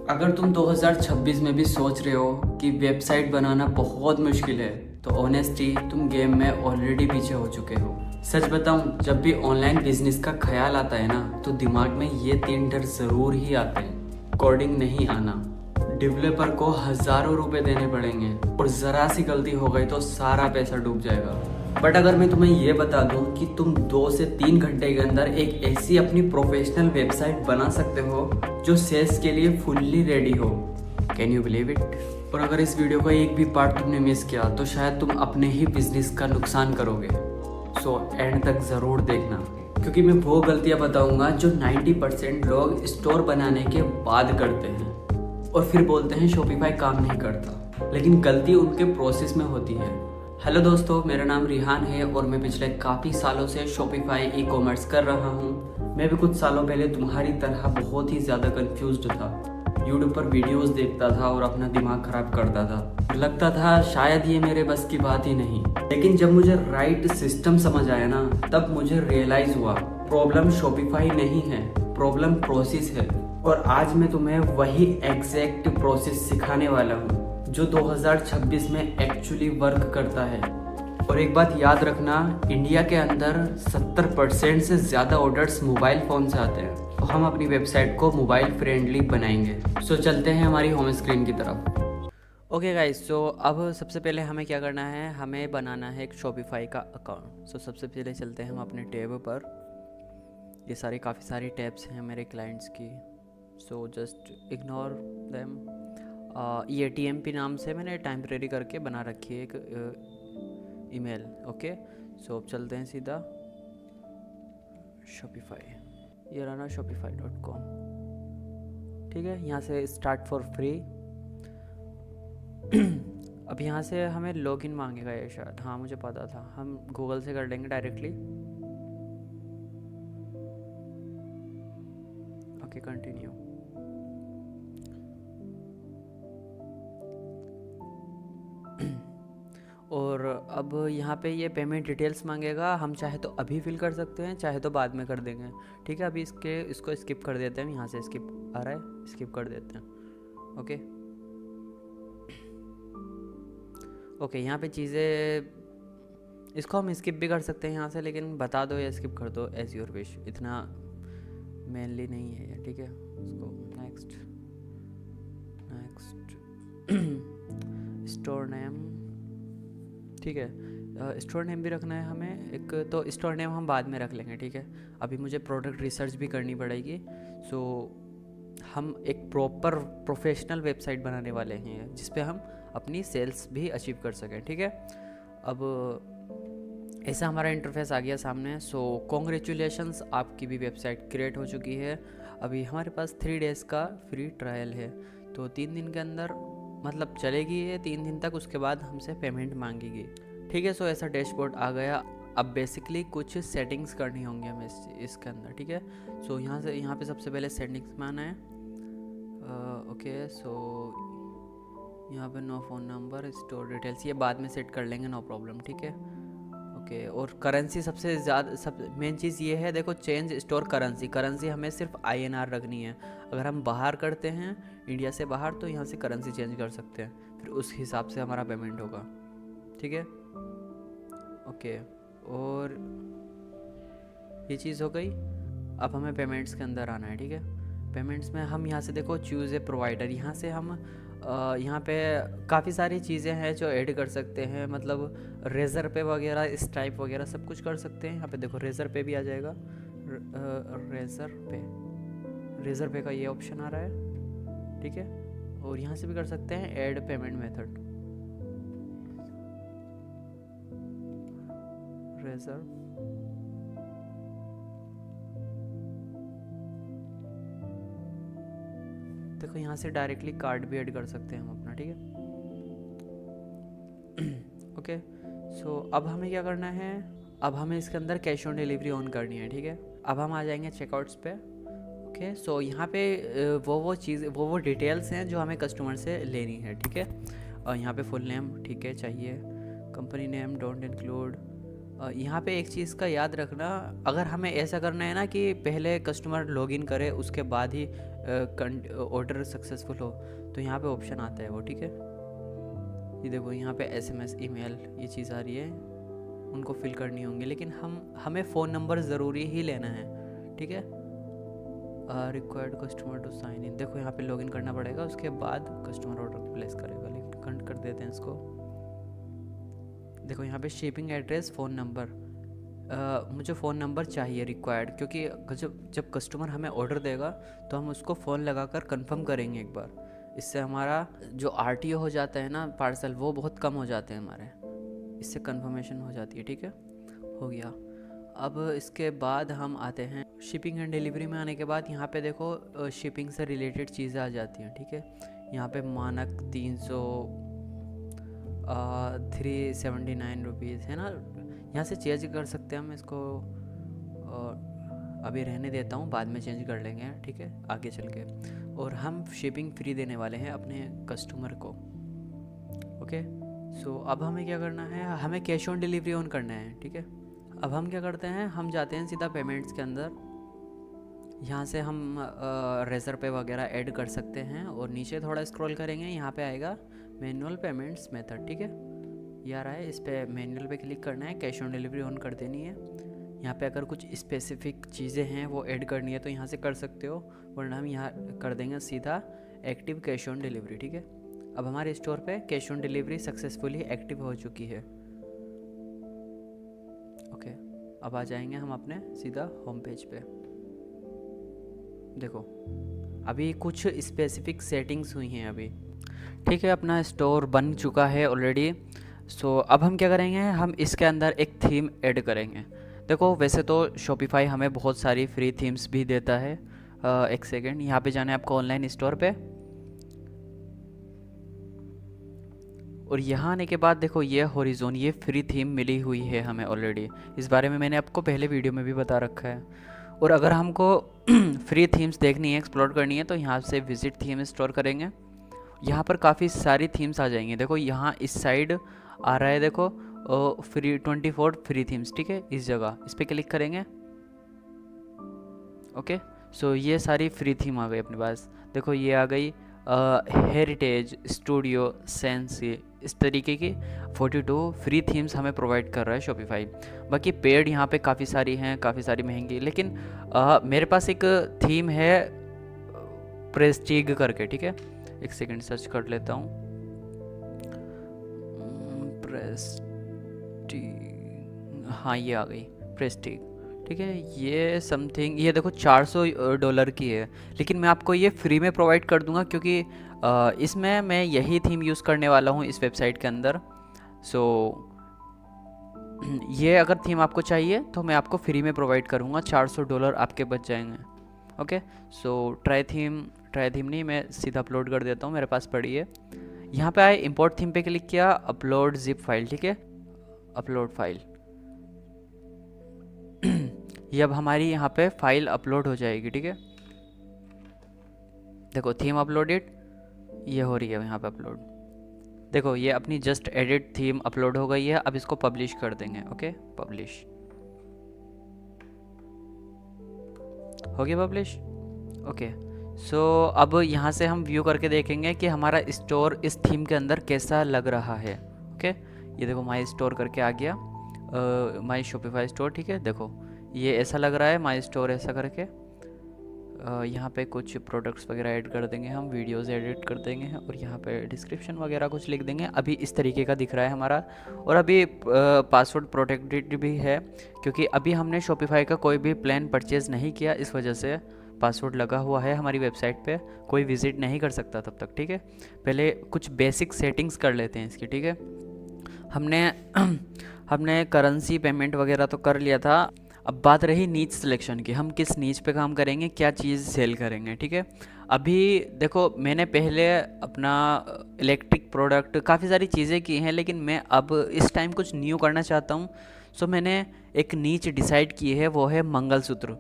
अगर तुम 2026 में भी सोच रहे हो कि वेबसाइट बनाना बहुत मुश्किल है तो ऑनेस्टली तुम गेम में ऑलरेडी पीछे हो चुके हो। सच बताऊं, जब भी ऑनलाइन बिजनेस का ख्याल आता है ना तो दिमाग में ये 3 डर ज़रूर ही आते हैं। कोडिंग नहीं आना, डेवलपर को हज़ारों रुपए देने पड़ेंगे और ज़रा सी गलती हो गई तो सारा पैसा डूब जाएगा। बट अगर मैं तुम्हें ये बता दूं कि तुम 2 से 3 घंटे के अंदर एक ऐसी अपनी प्रोफेशनल वेबसाइट बना सकते हो जो सेल्स के लिए फुल्ली रेडी हो, कैन यू बिलीव इट? और अगर इस वीडियो का एक भी पार्ट तुमने मिस किया तो शायद तुम अपने ही बिजनेस का नुकसान करोगे। सो एंड तक ज़रूर देखना, क्योंकि मैं वो गलतियाँ बताऊंगा जो 90% लोग स्टोर बनाने के बाद करते हैं और फिर बोलते हैं शॉपिफाई काम नहीं करता, लेकिन गलती उनके प्रोसेस में होती है। हेलो दोस्तों, मेरा नाम रिहान है और मैं पिछले काफ़ी सालों से शॉपिफाई ई कॉमर्स कर रहा हूँ। मैं भी कुछ सालों पहले तुम्हारी तरह बहुत ही ज़्यादा कंफ्यूज्ड था। यूट्यूब पर वीडियोस देखता था और अपना दिमाग ख़राब करता था। लगता था शायद ये मेरे बस की बात ही नहीं। लेकिन जब मुझे राइट सिस्टम समझ आया ना, तब मुझे रियलाइज़ हुआ प्रॉब्लम शॉपिफाई नहीं है, प्रॉब्लम प्रोसेस है। और आज मैं तुम्हें वही एग्जैक्ट प्रोसेस सिखाने वाला हूँ जो 2026 में एक्चुअली वर्क करता है। और एक बात याद रखना, इंडिया के अंदर 70% से ज़्यादा ऑर्डर्स मोबाइल फ़ोन से आते हैं। तो हम अपनी वेबसाइट को मोबाइल फ्रेंडली बनाएंगे। सो चलते हैं हमारी होम स्क्रीन की तरफ। ओके गाइस, सो अब सबसे पहले हमें क्या करना है, हमें बनाना है एक शॉपिफाई का अकाउंट। सो सबसे पहले चलते हैं हम अपने टैब पर। ये काफ़ी सारी टैब्स हैं मेरे क्लाइंट्स की, सो जस्ट इग्नोर देम। ये TMP नाम से मैंने टेम्परेरी करके बना रखी है एक ईमेल। ओके, सो अब चलते हैं सीधा शॉपिफाई। ये रहा ना shopify.com। ठीक है, यहाँ से स्टार्ट फॉर फ्री। अब यहाँ से हमें लॉगिन मांगेगा ये शायद, हाँ मुझे पता था, हम गूगल से कर लेंगे डायरेक्टली। Okay, continue. और अब यहाँ पे ये पेमेंट डिटेल्स मांगेगा। हम चाहे तो अभी फिल कर सकते हैं, चाहे तो बाद में कर देंगे। ठीक है, अभी इसको स्किप कर देते हैं। यहाँ से स्किप आ रहा है, स्किप कर देते हैं। ओके ओके, यहाँ पे चीज़ें, इसको हम स्किप भी कर सकते हैं यहाँ से, लेकिन बता दो या स्किप कर दो, एज योर विश। इतना मेनली नहीं है ये। ठीक है, इसको नेक्स्ट नेक्स्ट। स्टोर नेम, ठीक है, स्टोर नेम भी रखना है हमें एक। तो स्टोर नेम हम बाद में रख लेंगे। ठीक है, अभी मुझे प्रोडक्ट रिसर्च भी करनी पड़ेगी। सो हम एक प्रॉपर प्रोफेशनल वेबसाइट बनाने वाले हैं जिस पे हम अपनी सेल्स भी अचीव कर सकें। ठीक है, अब ऐसा हमारा इंटरफेस आ गया सामने। सो कॉन्ग्रेचुलेशंस, आपकी भी वेबसाइट क्रिएट हो चुकी है। अभी हमारे पास 3 डेज़ का फ्री ट्रायल है, तो 3 दिन के अंदर मतलब चलेगी ये 3 दिन तक, उसके बाद हमसे पेमेंट मांगेगी। ठीक है, सो ऐसा डैशबोर्ड आ गया। अब बेसिकली कुछ सेटिंग्स करनी होंगी हमें इसके अंदर। ठीक है, सो यहाँ पे सबसे पहले सेटिंग्स में आना है। ओके, सो यहाँ पे no phone number, store details ये बाद में सेट कर लेंगे, नो प्रॉब्लम। ठीक है, ओके। और करेंसी सबसे ज़्यादा, सब मेन चीज़ ये है, देखो, चेंज स्टोर करेंसी। करेंसी हमें सिर्फ INR रखनी है। अगर हम बाहर करते हैं इंडिया से बाहर तो यहाँ से करेंसी चेंज कर सकते हैं, फिर उस हिसाब से हमारा पेमेंट होगा। ठीक है, ओके। और ये चीज़ हो गई। अब हमें पेमेंट्स के अंदर आना है। ठीक है, पेमेंट्स में हम यहाँ से देखो चूज़ ए प्रोवाइडर, यहाँ से हम यहाँ पे काफ़ी सारी चीज़ें हैं जो ऐड कर सकते हैं, मतलब रेज़र पे वगैरह, स्ट्राइप वगैरह सब कुछ कर सकते हैं। यहाँ पे देखो रेज़र पे भी आ जाएगा। रेज़र पे का ये ऑप्शन आ रहा है। ठीक है, और यहाँ से भी कर सकते हैं ऐड पेमेंट मेथड, रेज़र। देखो यहाँ से डायरेक्टली कार्ड भी ऐड कर सकते हैं हम अपना। ठीक है, ओके। सो अब हमें क्या करना है, अब हमें इसके अंदर कैश ऑन डिलीवरी ऑन करनी है। ठीक है, अब हम आ जाएंगे चेकआउट्स पे। ओके, सो यहाँ पे वो डिटेल्स हैं जो हमें कस्टमर से लेनी है। ठीक है, और यहाँ पे फुल नेम, ठीक है, चाहिए। Company name don't include. यहाँ पे एक चीज़ का याद रखना, अगर हमें ऐसा करना है ना कि पहले कस्टमर लॉगिन करे उसके बाद ही ऑर्डर सक्सेसफुल हो तो यहाँ पे ऑप्शन आता है वो, ठीक है। ये देखो यहाँ पे SMS, ईमेल ये चीज़ आ रही है, उनको फिल करनी होंगी, लेकिन हमें फ़ोन नंबर ज़रूरी ही लेना है, ठीक है। Required customer to sign in, देखो यहाँ पे लॉगिन करना पड़ेगा, उसके बाद कस्टमर ऑर्डर प्लेस करेगा, लेकिन कंट कर देते हैं इसको। देखो यहाँ पे शिपिंग एड्रेस, फ़ोन नंबर, मुझे फ़ोन नंबर चाहिए रिक्वायर्ड, क्योंकि जब कस्टमर हमें ऑर्डर देगा तो हम उसको फ़ोन लगाकर कंफर्म करेंगे एक बार, इससे हमारा जो RTO हो जाता है ना पार्सल, वो बहुत कम हो जाते हैं हमारे, इससे कंफर्मेशन हो जाती है, ठीक है। हो गया। अब इसके बाद हम आते हैं शिपिंग एंड डिलीवरी में। आने के बाद यहाँ पे देखो शिपिंग से रिलेटेड चीज़ें आ जाती हैं, ठीक है। यहाँ पे मानक 379 रुपीज़ है ना, यहाँ से चेंज कर सकते हैं हम इसको, अभी रहने देता हूँ, बाद में चेंज कर लेंगे, ठीक है, आगे चल के। और हम शिपिंग फ्री देने वाले हैं अपने कस्टमर को, ओके। सो अब हमें क्या करना है, हमें कैश ऑन डिलीवरी ऑन करना है, ठीक है। अब हम क्या करते हैं, हम जाते हैं सीधा पेमेंट्स के अंदर, यहाँ से हम रेजर पे वगैरह ऐड कर सकते हैं, और नीचे थोड़ा स्क्रॉल करेंगे, यहाँ पे आएगा मैनुअल पेमेंट्स मेथड, ठीक है, ये आ रहा है, इस पर मैनुअल पे क्लिक करना है, कैश ऑन डिलीवरी ऑन कर देनी है। यहाँ पे अगर कुछ स्पेसिफिक चीज़ें हैं वो ऐड करनी है तो यहाँ से कर सकते हो, वरना हम यहाँ कर देंगे सीधा एक्टिव कैश ऑन डिलीवरी, ठीक है। अब हमारे स्टोर पे cash on delivery successfully active हो चुकी है, ओके। अब आ जाएंगे हम अपने सीधा होम पेज पे। देखो अभी कुछ स्पेसिफिक सेटिंग्स हुई हैं अभी, ठीक है। अपना स्टोर बन चुका है ऑलरेडी। सो अब हम क्या करेंगे, हम इसके अंदर एक थीम ऐड करेंगे। देखो वैसे तो शॉपिफाई हमें बहुत सारी फ्री थीम्स भी देता है। एक सेकेंड, यहाँ पे जाना है आपको ऑनलाइन स्टोर पे, और यहाँ आने के बाद देखो ये हॉरिजॉन, ये फ्री थीम मिली हुई है हमें ऑलरेडी, इस बारे में मैंने आपको पहले वीडियो में भी बता रखा है। और अगर हमको फ्री थीम्स देखनी है, एक्सप्लोर करनी है, तो यहाँ से विजिट थीम स्टोर करेंगे, यहाँ पर काफ़ी सारी थीम्स आ जाएंगी। देखो यहाँ इस साइड आ रहा है, देखो फ्री 24 फ्री थीम्स, ठीक है, इस जगह इस पर क्लिक करेंगे, ओके। सो ये सारी फ्री थीम आ गई अपने पास। देखो ये आ गई हेरिटेज, स्टूडियो, सेंसी, इस तरीके की 42 फ्री थीम्स हमें प्रोवाइड कर रहा है शॉपिफाई। बाकी पेड यहाँ पे काफ़ी सारी हैं, काफ़ी सारी महंगी, लेकिन मेरे पास एक थीम है प्रेस्टीज करके, ठीक है। एक सेकंड सर्च कर लेता हूँ, प्रेस्टीज, हाँ ये आ गई प्रेस्टीज, ठीक है। ये समथिंग, ये देखो $400 की है, लेकिन मैं आपको ये फ्री में प्रोवाइड कर दूंगा, क्योंकि इसमें मैं यही थीम यूज़ करने वाला हूँ इस वेबसाइट के अंदर। सो ये अगर थीम आपको चाहिए तो मैं आपको फ्री में प्रोवाइड करूँगा, $400 आपके बच जाएंगे, ओके। सो ट्राई थीम नहीं, मैं सीधा अपलोड कर देता हूँ, मेरे पास पड़ी है। यहाँ पे आए, इंपोर्ट थीम पे क्लिक किया, अपलोड जिप फाइल, ठीक है, अपलोड फाइल। ये अब हमारी यहाँ पे फाइल अपलोड हो जाएगी, ठीक है। देखो थीम अपलोडेड, ये हो रही है यहाँ पे अपलोड। देखो ये अपनी जस्ट एडिट थीम अपलोड हो गई है। अब इसको पब्लिश कर देंगे, ओके, पब्लिश हो गया, पब्लिश, ओके। सो अब यहाँ से हम व्यू करके देखेंगे कि हमारा स्टोर इस थीम के अंदर कैसा लग रहा है, ओके। ये देखो माई स्टोर करके आ गया, माई शॉपिफाई स्टोर, ठीक है। देखो ये ऐसा लग रहा है, माई स्टोर ऐसा करके। यहाँ पे कुछ प्रोडक्ट्स वगैरह ऐड कर देंगे, हम वीडियोस एडिट कर देंगे, और यहाँ पे डिस्क्रिप्शन वगैरह कुछ लिख देंगे। अभी इस तरीके का दिख रहा है हमारा, और अभी पासवर्ड प्रोटेक्टेड भी है, क्योंकि अभी हमने शॉपिफाई का कोई भी प्लान परचेज़ नहीं किया, इस वजह से पासवर्ड लगा हुआ है हमारी वेबसाइट पे, कोई विज़िट नहीं कर सकता तब तक, ठीक है। पहले कुछ बेसिक सेटिंग्स कर लेते हैं इसकी, ठीक है। हमने करेंसी पेमेंट वगैरह तो कर लिया था। अब बात रही नीच सिलेक्शन की, हम किस नीच पे काम करेंगे, क्या चीज़ सेल करेंगे, ठीक है। अभी देखो मैंने पहले अपना इलेक्ट्रिक प्रोडक्ट काफ़ी सारी चीज़ें की हैं, लेकिन मैं अब इस टाइम कुछ न्यू करना चाहता हूँ। सो मैंने एक नीच डिसाइड की है, वो है मंगलसूत्र।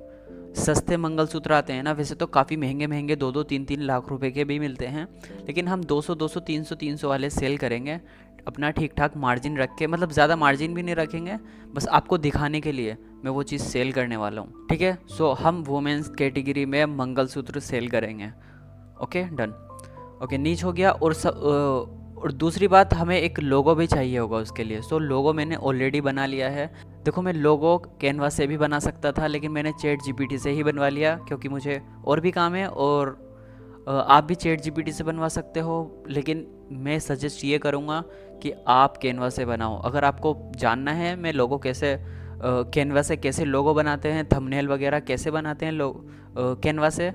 सस्ते मंगलसूत्र आते हैं ना, वैसे तो काफ़ी महंगे 2-2, 3-3 लाख रुपए के भी मिलते हैं, लेकिन हम 200, 300 वाले सेल करेंगे। अपना ठीक ठाक मार्जिन रख के, मतलब ज़्यादा मार्जिन भी नहीं रखेंगे, बस आपको दिखाने के लिए मैं वो चीज़ सेल करने वाला हूँ, ठीक है। सो हम वुमेंस कैटेगरी में मंगलसूत्र सेल करेंगे। Okay done. ओके नीच हो गया। और दूसरी बात, हमें एक लोगो भी चाहिए होगा उसके लिए। सो लोगो मैंने ऑलरेडी बना लिया है। देखो मैं लोगो कैनवा से भी बना सकता था, लेकिन मैंने चैट जीपीटी से ही बनवा लिया क्योंकि मुझे और भी काम है। और आप भी चैट जीपीटी से बनवा सकते हो, लेकिन मैं सजेस्ट ये करूँगा कि आप कैनवा से बनाओ। अगर आपको जानना है मैं लोगो कैसे कैनवा से कैसे लोगो बनाते हैं, थंबनेल वगैरह कैसे बनाते हैं कैनवा से,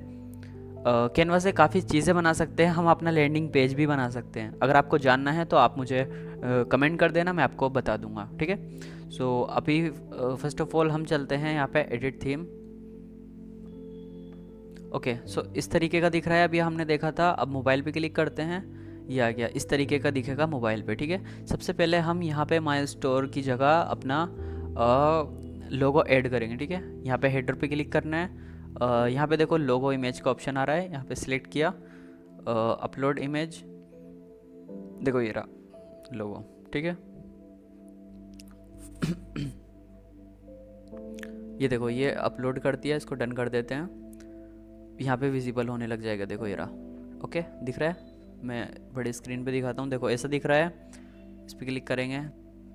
कैनवा से काफ़ी चीज़ें बना सकते हैं हम। अपना लैंडिंग पेज भी बना सकते हैं। अगर आपको जानना है तो आप मुझे कमेंट कर देना, मैं आपको बता दूंगा, ठीक है। सो अभी फर्स्ट ऑफ ऑल हम चलते हैं यहाँ पे एडिट थीम। ओके सो इस तरीके का दिख रहा है, अभी हमने देखा था। अब मोबाइल पे क्लिक करते हैं, ये आ गया, इस तरीके का दिखेगा मोबाइल पे, ठीक है। सबसे पहले हम यहाँ पे माई स्टोर की जगह अपना लोगो ऐड करेंगे, ठीक है। यहाँ पे हेडर पे क्लिक करना है। यहाँ पे देखो लोगो इमेज का ऑप्शन आ रहा है, यहाँ पे सिलेक्ट किया, अपलोड इमेज, देखो ये रहा लोगो, ठीक है। ये देखो ये अपलोड कर दिया, इसको डन कर देते हैं। यहाँ पे विजिबल होने लग जाएगा, देखो ये रहा। ओके दिख रहा है, मैं बड़ी स्क्रीन पे दिखाता हूँ, देखो ऐसा दिख रहा है। इस पर क्लिक करेंगे।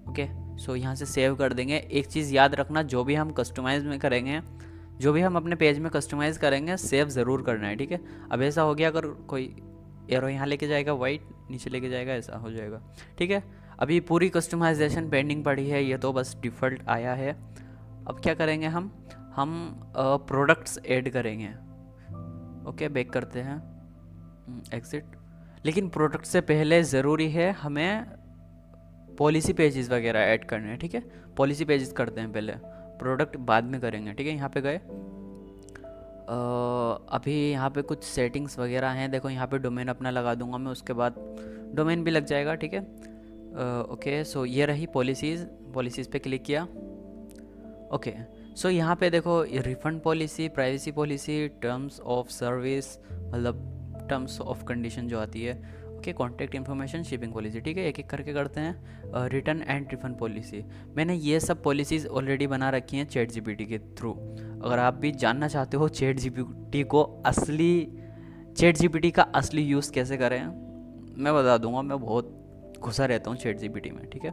ओके सो यहाँ से सेव कर देंगे। एक चीज़ याद रखना, जो भी हम कस्टमाइज में करेंगे, जो भी हम अपने पेज में कस्टमाइज़ करेंगे, सेव ज़रूर करना है, ठीक है। अब ऐसा हो गया, अगर कोई एरो यहाँ लेके जाएगा वाइट, नीचे लेके जाएगा, ऐसा हो जाएगा, ठीक है। अभी पूरी कस्टमाइजेशन पेंडिंग पड़ी है, ये तो बस डिफ़ॉल्ट आया है। अब क्या करेंगे हम प्रोडक्ट्स ऐड करेंगे। ओके बैक करते हैं, एग्जिट। लेकिन प्रोडक्ट से पहले ज़रूरी है हमें पॉलिसी पेजेस वगैरह ऐड करने हैं, ठीक है। पॉलिसी पेजेस करते हैं पहले, प्रोडक्ट बाद में करेंगे, ठीक है। यहाँ पे गए, अभी यहाँ पे कुछ सेटिंग्स वगैरह हैं, देखो यहाँ पे डोमेन अपना लगा दूंगा मैं, उसके बाद डोमेन भी लग जाएगा, ठीक है। ओके सो ये रही पॉलिसीज़ पे क्लिक किया। ओके सो यहाँ पे देखो refund policy, privacy policy, terms of service, मतलब टर्म्स ऑफ कंडीशन जो आती है। Okay contact information, shipping policy, ठीक है। एक एक करके करते हैं। रिटर्न एंड रिफंड पॉलिसी, मैंने ये सब पॉलिसीज़ ऑलरेडी बना रखी हैं चैट जीपीटी के थ्रू। अगर आप भी जानना चाहते हो चैट जीपीटी का असली यूज़ कैसे करें, मैं बता दूंगा। मैं बहुत घुसा रहता हूँ चैट जीपीटी में, ठीक है।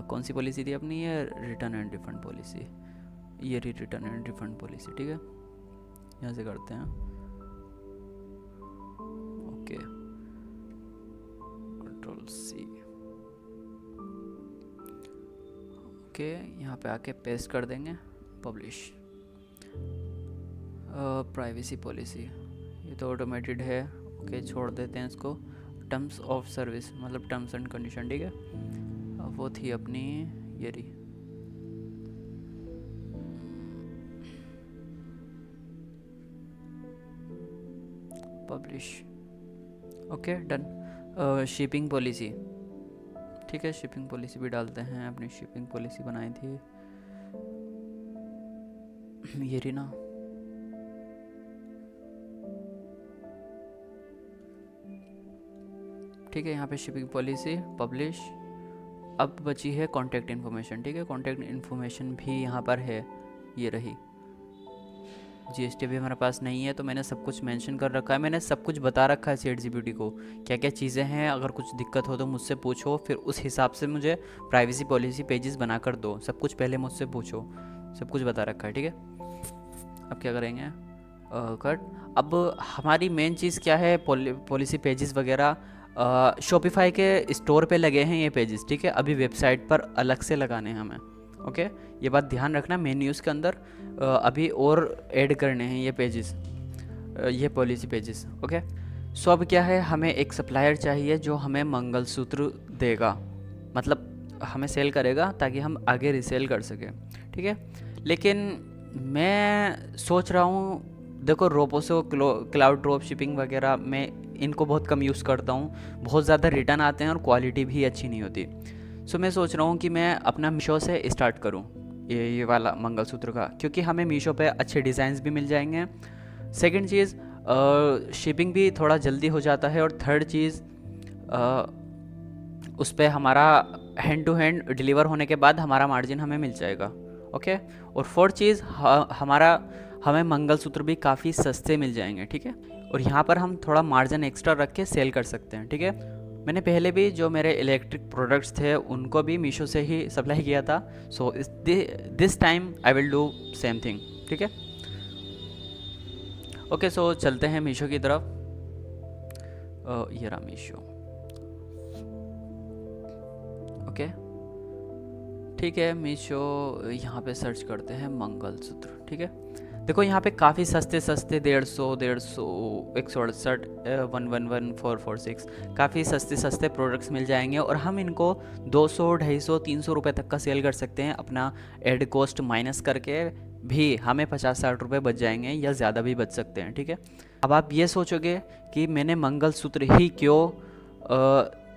कौन सी पॉलिसी थी अपनी, ये रिटर्न एंड रिफंड पॉलिसी, ये रिटर्न एंड रिफंड पॉलिसी, ठीक है। यहाँ से करते हैं। Okay control C. ओके यहाँ पे आके पेस्ट कर देंगे, पब्लिश। प्राइवेसी पॉलिसी, ये तो ऑटोमेटेड है। ओके छोड़ देते हैं इसको। टर्म्स ऑफ सर्विस, मतलब टर्म्स एंड कंडीशन, ठीक है। वो थी अपनी ये रही। Publish. Okay done. Shipping policy, ठीक है। शिपिंग पॉलिसी भी डालते हैं, अपनी शिपिंग पॉलिसी बनाई थी ये रही ना। ठीक है यहाँ पे शिपिंग पॉलिसी, पब्लिश। अब बची है कॉन्टैक्ट इन्फॉर्मेशन, ठीक है। कॉन्टैक्ट इन्फॉर्मेशन भी यहाँ पर है, ये रही। जीएसटी भी हमारे पास नहीं है, तो मैंने सब कुछ मेंशन कर रखा है, मैंने सब कुछ बता रखा है चैट जीपीटी को, क्या क्या चीज़ें हैं। अगर कुछ दिक्कत हो तो मुझसे पूछो, फिर उस हिसाब से मुझे प्राइवेसी पॉलिसी पेजेस बना कर दो। सब कुछ पहले मुझसे पूछो, सब कुछ बता रखा है, ठीक है। अब क्या करेंगे, कट। अब हमारी मेन चीज़ क्या है, पॉलिसी पेजेस वगैरह शॉपिफाई के स्टोर पे लगे हैं ये पेजेस, ठीक है। अभी वेबसाइट पर अलग से लगाने हैं हमें। ओके ये बात ध्यान रखना, मेन्यूज़ के अंदर अभी और ऐड करने हैं ये पेजेस, ये पॉलिसी पेजेस। ओके सो अब क्या है, हमें एक सप्लायर चाहिए जो हमें मंगलसूत्र देगा, मतलब हमें सेल करेगा ताकि हम आगे रीसेल कर सकें, ठीक है। लेकिन मैं सोच रहा हूँ, देखो रोपोसो, क्लाउड ड्रॉप शिपिंग वगैरह मैं इनको बहुत कम यूज़ करता हूँ, बहुत ज़्यादा रिटर्न आते हैं और क्वालिटी भी अच्छी नहीं होती। सो मैं सोच रहा हूँ कि मैं अपना मीशो से स्टार्ट करूँ ये वाला मंगलसूत्र का, क्योंकि हमें मीशो पे अच्छे डिज़ाइंस भी मिल जाएंगे। सेकंड चीज़ शिपिंग भी थोड़ा जल्दी हो जाता है, और थर्ड चीज़ उस पे हमारा हैंड टू हैंड डिलीवर होने के बाद हमारा मार्जिन हमें मिल जाएगा। ओके। और फोर्थ चीज़, हमें मंगलसूत्र भी काफ़ी सस्ते मिल जाएंगे, ठीक है। और यहाँ पर हम थोड़ा मार्जिन एक्स्ट्रा रख के सेल कर सकते हैं, ठीक है। मैंने पहले भी जो मेरे इलेक्ट्रिक प्रोडक्ट्स थे उनको भी मीशो से ही सप्लाई किया था। So this time I will do same thing, ठीक है। ओके, सो चलते हैं मीशो की तरफ। ये रहा मीशो। ओके, ठीक है। मीशो यहाँ पे सर्च करते हैं मंगलसूत्र, ठीक है। देखो यहाँ पे काफ़ी सस्ते सस्ते 150, 168, 111, 446 काफ़ी सस्ते सस्ते प्रोडक्ट्स मिल जाएंगे, और हम इनको 200, 250, 300 रुपये तक का सेल कर सकते हैं। अपना एड कॉस्ट माइनस करके भी हमें 50-60 रुपये बच जाएंगे, या ज़्यादा भी बच सकते हैं, ठीक है। अब आप ये सोचोगे कि मैंने मंगलसूत्र ही क्यों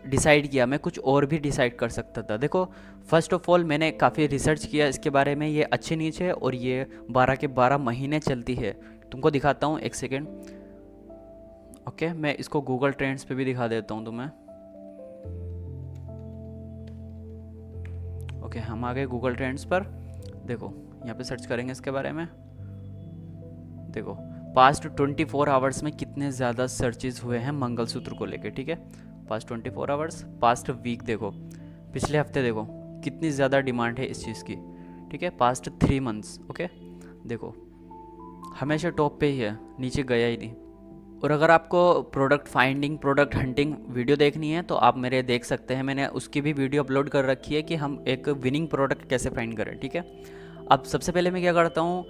डिसाइड किया, मैं कुछ और भी डिसाइड कर सकता था। देखो, फर्स्ट ऑफ ऑल मैंने काफ़ी रिसर्च किया इसके बारे में। ये अच्छी नीच है और ये 12 के 12 महीने चलती है। तुमको दिखाता हूँ, एक सेकेंड। ओके, मैं इसको गूगल ट्रेंड्स पे भी दिखा देता हूँ तुम्हें। ओके, हम आ गए गूगल ट्रेंड्स पर। देखो, यहाँ पे सर्च करेंगे इसके बारे में। देखो, पास्ट 24 आवर्स में कितने ज़्यादा सर्चेज हुए हैं मंगलसूत्र को लेके, ठीक है। पास्ट 24 आवर्स, पास्ट वीक देखो, पिछले हफ्ते देखो कितनी ज़्यादा डिमांड है इस चीज़ की, ठीक है। Past 3 months, okay. देखो, हमेशा टॉप पे ही है, नीचे गया ही नहीं। और अगर आपको product finding, product hunting video देखनी है तो आप मेरे देख सकते हैं, मैंने उसकी भी वीडियो अपलोड कर रखी है कि हम एक विनिंग प्रोडक्ट कैसे फाइंड करें, ठीक है। अब सबसे पहले मैं क्या करता हूँ,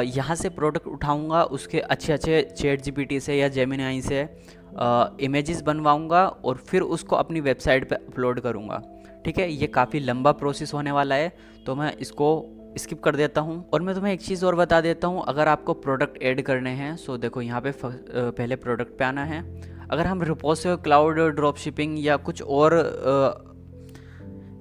यहाँ से प्रोडक्ट उठाऊँगा, उसके अच्छे अच्छे चैट जीपीटी से या जेमिनी से इमेजेस बनवाऊँगा और फिर उसको अपनी वेबसाइट पे अपलोड करूँगा, ठीक है। ये काफ़ी लंबा प्रोसेस होने वाला है, तो मैं इसको स्किप कर देता हूँ। और मैं तुम्हें एक चीज़ और बता देता हूँ, अगर आपको प्रोडक्ट ऐड करने हैं, सो देखो यहाँ पे पहले प्रोडक्ट पे आना है। अगर हम रिपोसियो, क्लाउड ड्रॉप शिपिंग या कुछ और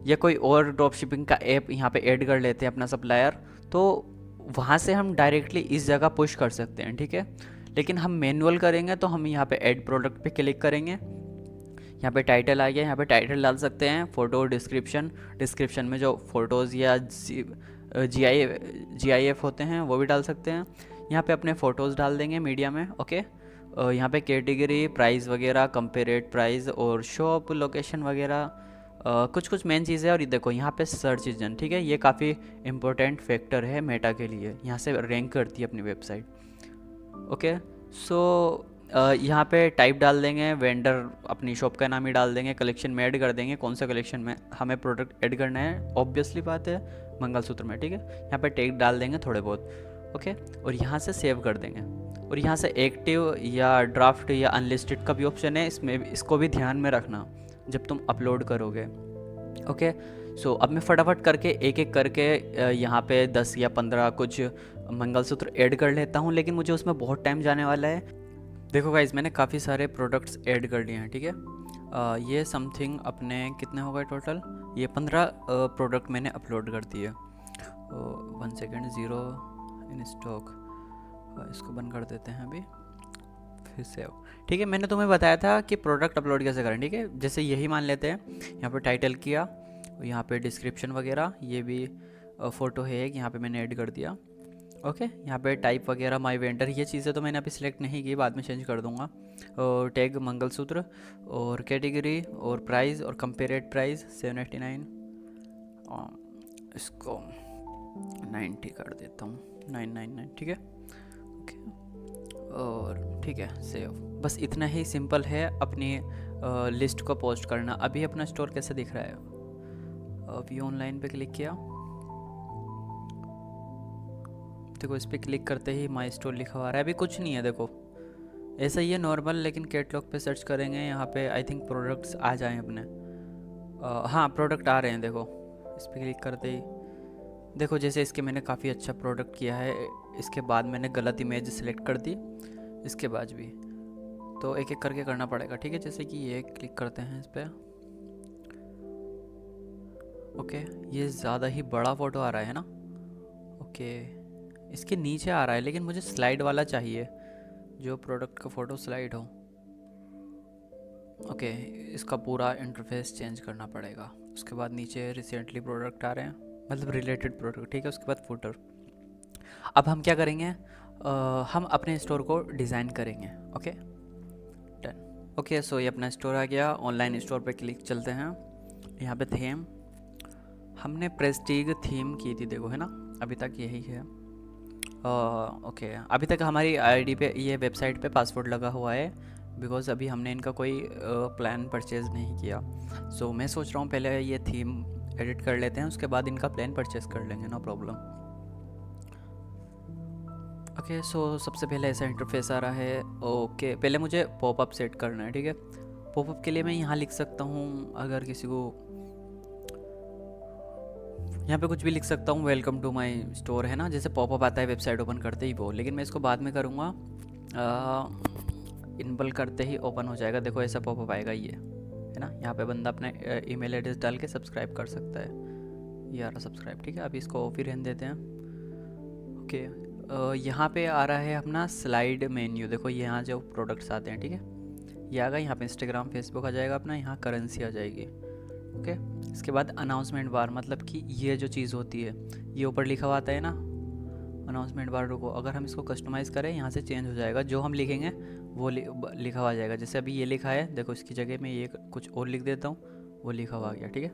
या कोई और ड्रॉप शिपिंग का ऐप यहाँ पे ऐड कर लेते हैं अपना सप्लायर, तो वहाँ से हम डायरेक्टली इस जगह पुश कर सकते हैं, ठीक है। लेकिन हम मैनुअल करेंगे तो हम यहाँ पे ऐड प्रोडक्ट पे क्लिक करेंगे। यहाँ पे टाइटल आ गया, यहाँ पे टाइटल डाल सकते हैं, फ़ोटो, डिस्क्रिप्शन। डिस्क्रिप्शन में जो फ़ोटोज़ या GIF होते हैं वो भी डाल सकते हैं। यहाँ पे अपने फ़ोटोज़ डाल देंगे मीडिया में, ओके। यहाँ पे कैटेगरी, प्राइस वगैरह, कंपेरेट प्राइस और शॉप लोकेशन वगैरह, कुछ कुछ मेन चीज़ें। और ये देखो यहाँ पे सर्च इंजन, ठीक है। ये काफ़ी इंपॉर्टेंट फैक्टर है मेटा के लिए, यहाँ से रैंक करती है अपनी वेबसाइट, ओके। सो यहाँ पे टाइप डाल देंगे, वेंडर अपनी शॉप का नाम ही डाल देंगे, कलेक्शन में ऐड कर देंगे, कौन सा कलेक्शन में हमें प्रोडक्ट ऐड करना है, ऑब्वियसली बात है मंगलसूत्र में, ठीक है। यहाँ पे टैग डाल देंगे थोड़े बहुत, ओके। और यहाँ से सेव कर देंगे। और यहाँ से एक्टिव या ड्राफ्ट या अनलिस्टेड का भी ऑप्शन है, इसको भी ध्यान में रखना जब तुम अपलोड करोगे, ओके। सो अब मैं फटाफट करके एक एक करके यहाँ पे 10 या 15 कुछ मंगलसूत्र ऐड कर लेता हूँ, लेकिन मुझे उसमें बहुत टाइम जाने वाला है। देखो गाइज, मैंने काफ़ी सारे प्रोडक्ट्स ऐड कर लिए हैं, ठीक है। ये समथिंग अपने कितने हो गए टोटल, ये 15 प्रोडक्ट मैंने अपलोड कर दिए। 1 सेकेंड, 0 इन स्टॉक, इसको बंद कर देते हैं अभी, फिर सेव, ठीक है। मैंने तुम्हें बताया था कि प्रोडक्ट अपलोड कैसे करें, ठीक है। जैसे यही मान लेते हैं, यहाँ पे टाइटल किया, यहाँ पे डिस्क्रिप्शन वगैरह, ये भी फ़ोटो है एक, यहाँ पे मैंने ऐड कर दिया, ओके। यहाँ पे टाइप वगैरह, माय वेंडर, ये चीज़ें तो मैंने अभी सिलेक्ट नहीं की, बाद में चेंज कर दूँगा। और टैग मंगलसूत्र, और कैटेगरी, और प्राइस, और कंपेरेट प्राइस 789, इसको 90 कर देता हूँ, 999, ठीक है, ओके। और ठीक है, सेव। बस इतना ही सिंपल है अपनी लिस्ट को पोस्ट करना। अभी अपना स्टोर कैसे दिख रहा है, अभी ऑनलाइन पे क्लिक किया, देखो इस पर क्लिक करते ही माई स्टोर लिखा हुआ आ रहा है। अभी कुछ नहीं है, देखो ऐसा ही है नॉर्मल, लेकिन कैटलॉग पे सर्च करेंगे, यहाँ पे आई थिंक प्रोडक्ट्स आ जाएं अपने। हाँ, प्रोडक्ट आ रहे हैं, देखो इस पर क्लिक करते ही देखो, जैसे इसके मैंने काफ़ी अच्छा प्रोडक्ट किया है, इसके बाद मैंने गलत इमेज सेलेक्ट कर दी, इसके बाद भी तो एक एक करके करना पड़ेगा, ठीक है। जैसे कि ये क्लिक करते हैं इस पर, ओके। ये ज़्यादा ही बड़ा फ़ोटो आ रहा है ना, ओके। इसके नीचे आ रहा है, लेकिन मुझे स्लाइड वाला चाहिए, जो प्रोडक्ट का फ़ोटो स्लाइड हो। ओके, इसका पूरा इंटरफेस चेंज करना पड़ेगा। उसके बाद नीचे रिसेंटली प्रोडक्ट आ रहे हैं, मतलब रिलेटेड प्रोडक्ट, ठीक है। उसके बाद फुटर। अब हम क्या करेंगे, हम अपने स्टोर को डिज़ाइन करेंगे। Okay, done. ओके, सो ये अपना स्टोर आ गया। ऑनलाइन स्टोर पे क्लिक चलते हैं। यहाँ पे थीम हमने प्रेस्टीज थीम की थी, देखो है ना, अभी तक यही है। ओके, अभी तक हमारी आईडी पे, ये वेबसाइट पे पासवर्ड लगा हुआ है, बिकॉज़ अभी हमने इनका कोई प्लान परचेज़ नहीं किया। सो मैं सोच रहा हूँ पहले ये थीम एडिट कर लेते हैं, उसके बाद इनका प्लान परचेज़ कर लेंगे, नो प्रॉब्लम। ओके, सो सबसे पहले ऐसा इंटरफेस आ रहा है। ओके, पहले मुझे पॉपअप सेट करना है, ठीक है। पॉपअप के लिए मैं यहाँ लिख सकता हूँ, अगर किसी को यहाँ पे कुछ भी लिख सकता हूँ, वेलकम टू माय स्टोर, है ना, जैसे पॉपअप आता है वेबसाइट ओपन करते ही वो, लेकिन मैं इसको बाद में करूँगा। इनबल करते ही ओपन हो जाएगा, देखो ऐसा पॉपअप आएगा, ये है ना। यहाँ पे बंदा अपना ईमेल एड्रेस डाल के सब्सक्राइब कर सकता है, ये आ रहा सब्सक्राइब, ठीक है। अभी इसको ऑफ ही रहने देते हैं। ओके, यहाँ पे आ रहा है अपना स्लाइड मेन्यू, देखो यहाँ जो प्रोडक्ट्स आते हैं, ठीक है, ये आ गया। यहाँ पे इंस्टाग्राम फेसबुक आ जाएगा अपना, यहाँ करेंसी आ जाएगी। ओके, इसके बाद अनाउंसमेंट बार, मतलब कि ये जो चीज़ होती है, ये ऊपर लिखा हुआ आता है ना अनाउंसमेंट बार को, अगर हम इसको कस्टमाइज़ करें यहाँ से चेंज हो जाएगा, जो हम लिखेंगे वो लिखा हुआ आ जाएगा। जैसे अभी ये लिखा है, देखो इसकी जगह मैं ये कुछ और लिख देता हूँ, वो लिखा हुआ आ गया, ठीक है।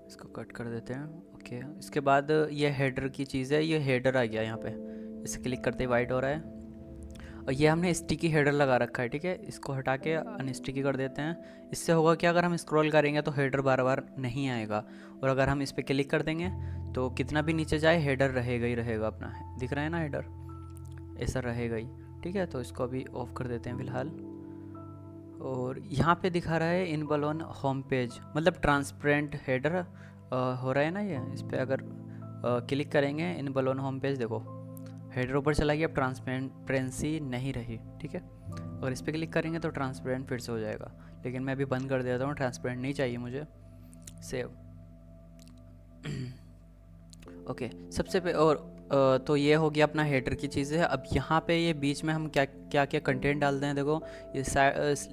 इसको कट कर देते हैं। ओके, इसके बाद ये हेडर की चीज़ है, ये हेडर आ गया यहाँ पे, इसे क्लिक करते ही वाइट हो रहा है। और ये हमने स्टिकी हेडर लगा रखा है, ठीक है, इसको हटा के अनस्टिकी कर देते हैं। इससे होगा क्या, अगर हम स्क्रॉल करेंगे तो हेडर बार बार नहीं आएगा, और अगर हम इस पर क्लिक कर देंगे तो कितना भी नीचे जाए हेडर रहेगा ही रहेगा अपना, दिख रहा है ना हेडर, ऐसा रहेगा ही, ठीक है। तो इसको अभी ऑफ कर देते हैं फ़िलहाल। और यहाँ पे दिखा रहा है इन बलोन होम पेज, मतलब ट्रांसपेरेंट हेडर हो रहा है ना ये, इस पर अगर क्लिक करेंगे इन बलोन होम पेज, देखो हेडर ऊपर चला गया, अब ट्रांसपेरेंसी नहीं रही, ठीक है। अगर इस पर क्लिक करेंगे तो ट्रांसपेरेंट फिर से हो जाएगा, लेकिन मैं अभी बंद कर देता हूँ, ट्रांसपेरेंट नहीं चाहिए मुझे। सेव। ओके, सबसे पे और तो ये हो गया अपना हेडर की चीज़ है। अब यहाँ पे ये बीच में हम क्या क्या क्या कंटेंट डालते हैं, देखो ये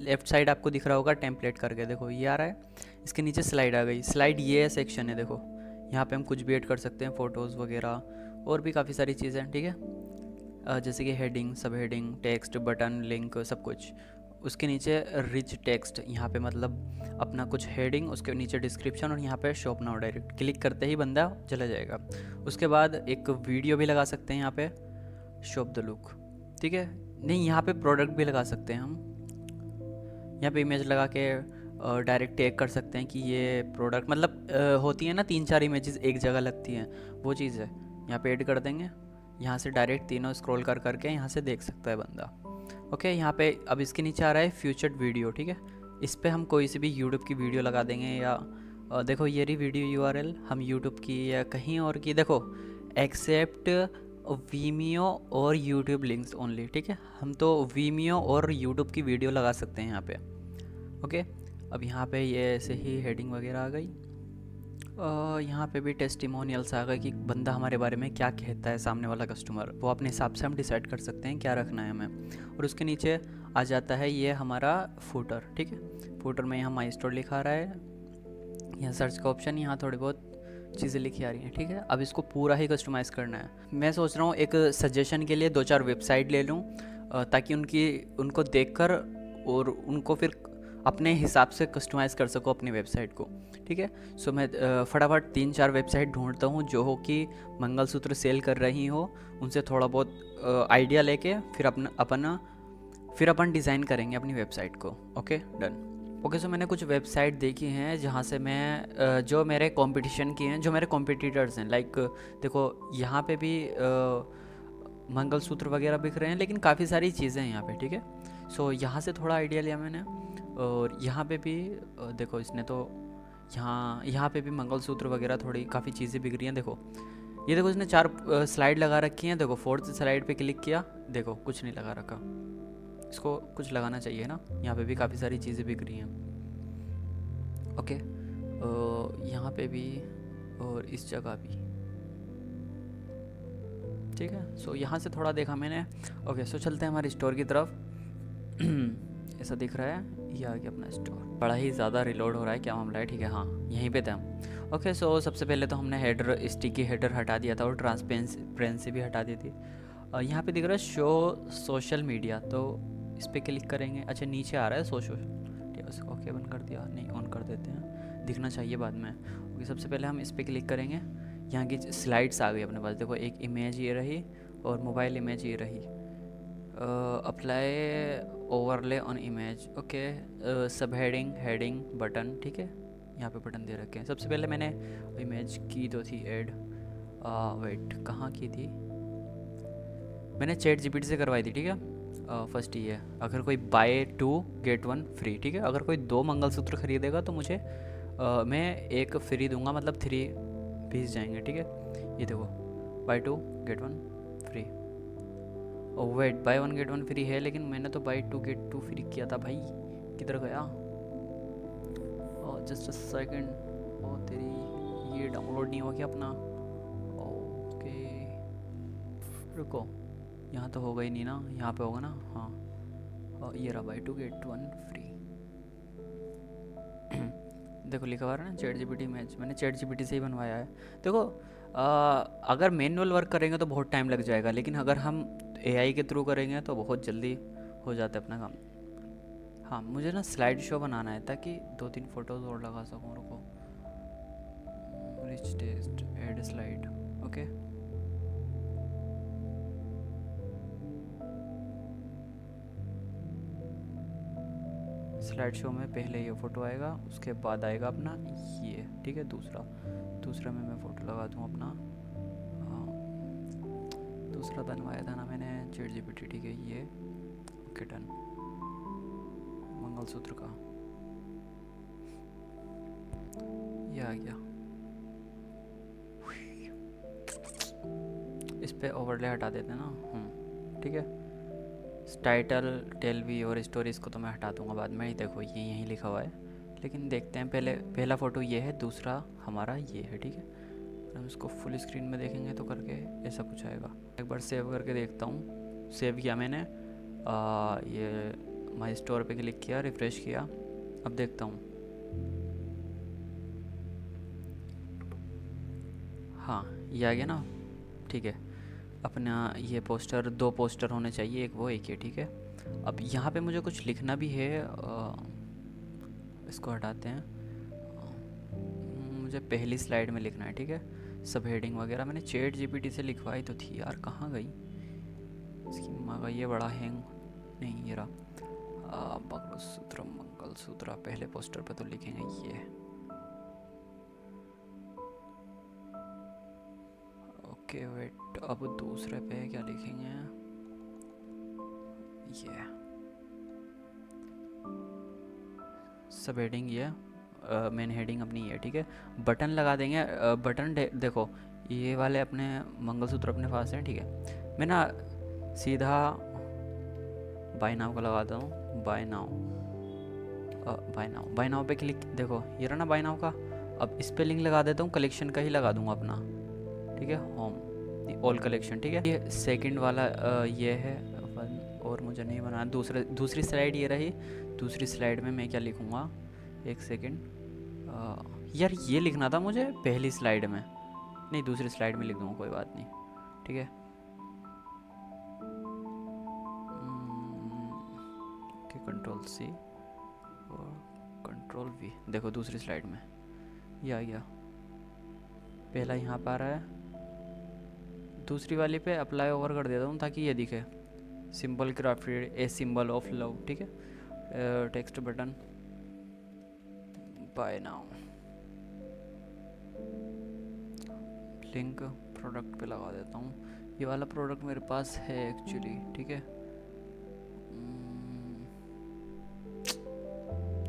लेफ़्ट साइड आपको दिख रहा होगा टेम्पलेट करके, देखो ये आ रहा है। इसके नीचे स्लाइड आ गई, स्लाइड ये सेक्शन है, देखो यहाँ पे हम कुछ भी ऐड कर सकते हैं, फ़ोटोज़ वगैरह और भी काफ़ी सारी चीज़ें हैं, ठीक है। जैसे कि हेडिंग, सब हेडिंग, टेक्स्ट, बटन, लिंक, सब कुछ। उसके नीचे रिच टेक्स्ट, यहाँ पे मतलब अपना कुछ हेडिंग, उसके नीचे डिस्क्रिप्शन, और यहाँ पे शॉप नाउ, डायरेक्ट क्लिक करते ही बंदा चला जाएगा। उसके बाद एक वीडियो भी लगा सकते हैं यहाँ पे, शॉप द लुक, ठीक है। नहीं, यहाँ पे प्रोडक्ट भी लगा सकते हैं हम, यहाँ पे इमेज लगा के डायरेक्ट टैग कर सकते हैं कि ये प्रोडक्ट, मतलब होती है ना 3-4 इमेजेस एक जगह लगती हैं, वो चीज़ है, यहाँ पे ऐड कर देंगे। यहाँ से डायरेक्ट तीनों स्क्रॉल कर करके यहाँ से देख सकता है बंदा। ओके, यहाँ पे अब इसके नीचे आ रहा है फ्यूचर्ड वीडियो, ठीक है। इस पर हम कोई सी भी यूट्यूब की वीडियो लगा देंगे, या देखो ये रही वीडियो यूआरएल, हम यूट्यूब की या कहीं और की, देखो एक्सेप्ट वीमियो और यूट्यूब लिंक्स ओनली, ठीक है। हम तो वीमियो और यूट्यूब की वीडियो लगा सकते हैं यहाँ पे। ओके, अब यहाँ पे ये ऐसे ही हेडिंग वगैरह आ गई। यहाँ पे भी टेस्टिमोनियल्स आ गए कि बंदा हमारे बारे में क्या कहता है, सामने वाला कस्टमर, वो अपने हिसाब से हम डिसाइड कर सकते हैं क्या रखना है हमें। और उसके नीचे आ जाता है ये हमारा फूटर, ठीक है। फूटर में यहाँ माई स्टोर लिखा आ रहा है, यहाँ सर्च का ऑप्शन, यहाँ थोड़ी बहुत चीज़ें लिखी आ रही हैं, ठीक है। अब इसको पूरा ही कस्टमाइज़ करना है। मैं सोच रहा हूँ एक सजेशन के लिए 2-4 वेबसाइट ले लूँ, ताकि उनको देखकर और उनको फिर अपने हिसाब से कस्टमाइज़ कर सको अपनी वेबसाइट को, ठीक है। सो मैं फटाफट 3-4 वेबसाइट ढूंढता हूँ जो हो कि मंगलसूत्र सेल कर रही हो, उनसे थोड़ा बहुत आइडिया लेके फिर अपन डिज़ाइन करेंगे अपनी वेबसाइट को। Okay, done. ओके, सो मैंने कुछ वेबसाइट देखी हैं जहाँ से मैं जो मेरे कंपटीशन की हैं, जो मेरे कॉम्पिटिटर्स हैं, लाइक देखो यहाँ पे भी मंगलसूत्र वगैरह बिक रहे हैं, लेकिन काफ़ी सारी चीज़ें हैं यहाँ पे, ठीक है। सो यहाँ से थोड़ा आइडिया लिया मैंने, और यहाँ पे भी देखो इसने तो यहाँ पे भी मंगलसूत्र वगैरह थोड़ी काफ़ी चीज़ें बिक रही हैं, देखो ये देखो इसने 4 स्लाइड लगा रखी हैं, देखो 4th स्लाइड पे क्लिक किया, देखो कुछ नहीं लगा रखा, इसको कुछ लगाना चाहिए ना। यहाँ पे भी काफ़ी सारी चीज़ें बिक रही हैं। ओके, यहाँ पे भी और इस जगह भी, ठीक है। सो यहाँ से थोड़ा देखा मैंने। ओके, सो चलते हैं हमारे स्टोर की तरफ। ऐसा दिख रहा है, ये आ गया अपना स्टोर। बड़ा ही ज़्यादा रिलोड हो रहा है, क्या मामला है? ठीक है, हाँ यहीं पे थे हम। ओके, सो सबसे पहले तो हमने हेडर, स्टिकी हेडर हटा दिया था और ट्रांसपेरेंसी भी हटा दी थी। यहाँ पे दिख रहा है शो सोशल मीडिया, तो इस पर क्लिक करेंगे। अच्छा, नीचे आ रहा है सोशल, ओके बंद कर दिया, नहीं ऑन कर देते हैं, दिखना चाहिए बाद में। ओके, सबसे पहले हम इस पर क्लिक करेंगे। यहाँ की स्लाइड्स आ गई अपने पास, देखो एक इमेज ये रही और मोबाइल इमेज ये रही। Apply overlay on image, okay. सब हेडिंग, हेडिंग, बटन, ठीक है, यहाँ पे बटन दे रखे हैं। सबसे पहले मैंने इमेज की तो थी ऐड, वेट कहाँ की थी, मैंने चैट जीपीटी से करवाई थी, ठीक है। फर्स्ट ये, अगर कोई बाय 2 गेट 1 फ्री, ठीक है, अगर कोई 2 मंगलसूत्र खरीदेगा तो मुझे मैं एक फ्री दूंगा, मतलब 3 पीस जाएंगे, ठीक है। ये देखो, buy 2 get 1 free. Wait, buy 1 get 1 free है, लेकिन मैंने तो बाय 2 गेट 2 फ्री किया था भाई, किधर गया? जस्ट अ सेकंड, ओ तेरी, ये डाउनलोड नहीं हुआ क्या अपना? ओके रुको, यहाँ तो होगा ही नहीं ना, यहाँ पे होगा ना, हाँ। और ये रहा, बाय 2 गेट 1 फ्री। देखो लिखा हुआ है ना चैट जीपीटी मैच, मैंने चैट जीपीटी से ही बनवाया है। देखो अगर मैनुअल वर्क करेंगे तो बहुत टाइम लग जाएगा, लेकिन अगर हम एआई के थ्रू करेंगे तो बहुत जल्दी हो जाता है अपना काम। हाँ, मुझे ना स्लाइड शो बनाना है ताकि 2-3 फोटोज और लगा सकूँ। रुको, rich text, add slide, okay. Slide show में पहले ये फ़ोटो आएगा, उसके बाद आएगा अपना ये, ठीक है। दूसरा में मैं फ़ोटो लगा दूँ अपना, दूसरा बनवाया था ना मैंने चैट जीपीटी, ठीक है, ये ओके डन। मंगलसूत्र का ये आ गया, इस पे ओवरले हटा देते हैं ना, ठीक है। टाइटल, टेल वी और स्टोरीज को तो मैं हटा दूंगा बाद में ही, देखो ये यहीं लिखा हुआ है, लेकिन देखते हैं पहले। पहला फ़ोटो ये है, दूसरा हमारा ये है, ठीक है। हम इसको फुल स्क्रीन में देखेंगे तो करके ऐसा कुछ आएगा। एक बार सेव करके देखता हूँ। सेव किया मैंने, ये माई स्टोर पे क्लिक किया, रिफ़्रेश किया, अब देखता हूँ। हाँ, ये आ गया ना, ठीक है। अपना ये पोस्टर, 2 पोस्टर होने चाहिए, एक वो एक ये, ठीक है। अब यहाँ पे मुझे कुछ लिखना भी है, इसको हटाते हैं। मुझे पहली स्लाइड में लिखना है, ठीक है। सब हेडिंग वगैरह मैंने चैट जीपीटी से लिखवाई तो थी यार, कहाँ गई इसकी माँ का, ये बड़ा हैंग, नहीं ये रहा। मंगलसूत्र, मंगलसूत्र पहले पोस्टर पे तो लिखेंगे ये, ओके वेट, अब दूसरे पे क्या लिखेंगे, ये सब हेडिंग, ये मेन हेडिंग अपनी है, ठीक है। बटन लगा देंगे, बटन देखो ये वाले अपने मंगलसूत्र अपने पास हैं, ठीक है। मैं ना सीधा बाय नाउ का लगाता हूँ, बाय नाउ, बाय नाउ पे क्लिक, देखो ये रहा ना बाय नाउ का। अब इस पे लिंक लगा देता हूँ, कलेक्शन का ही लगा दूँगा अपना, ठीक है, होम ऑल कलेक्शन, ठीक है। ये सेकंड वाला ये है वन, और मुझे नहीं बनाना। दूसरी स्लाइड ये रही, दूसरी स्लाइड में मैं क्या लिखूँगा, एक सेकंड, यार ये लिखना था मुझे पहली स्लाइड में, नहीं दूसरी स्लाइड में लिख दूँगा, कोई बात नहीं, ठीक है। कंट्रोल सी और कंट्रोल वी, देखो दूसरी स्लाइड में ये आ गया, पहला यहाँ पर आ रहा है। दूसरी वाली पे अप्लाई ओवर कर देता हूँ ताकि ये दिखे, simple crafted a symbol of love, ठीक है। Text button, buy now, link product पे लगा देता हूँ। ये वाला प्रोडक्ट मेरे पास है एक्चुअली, ठीक है।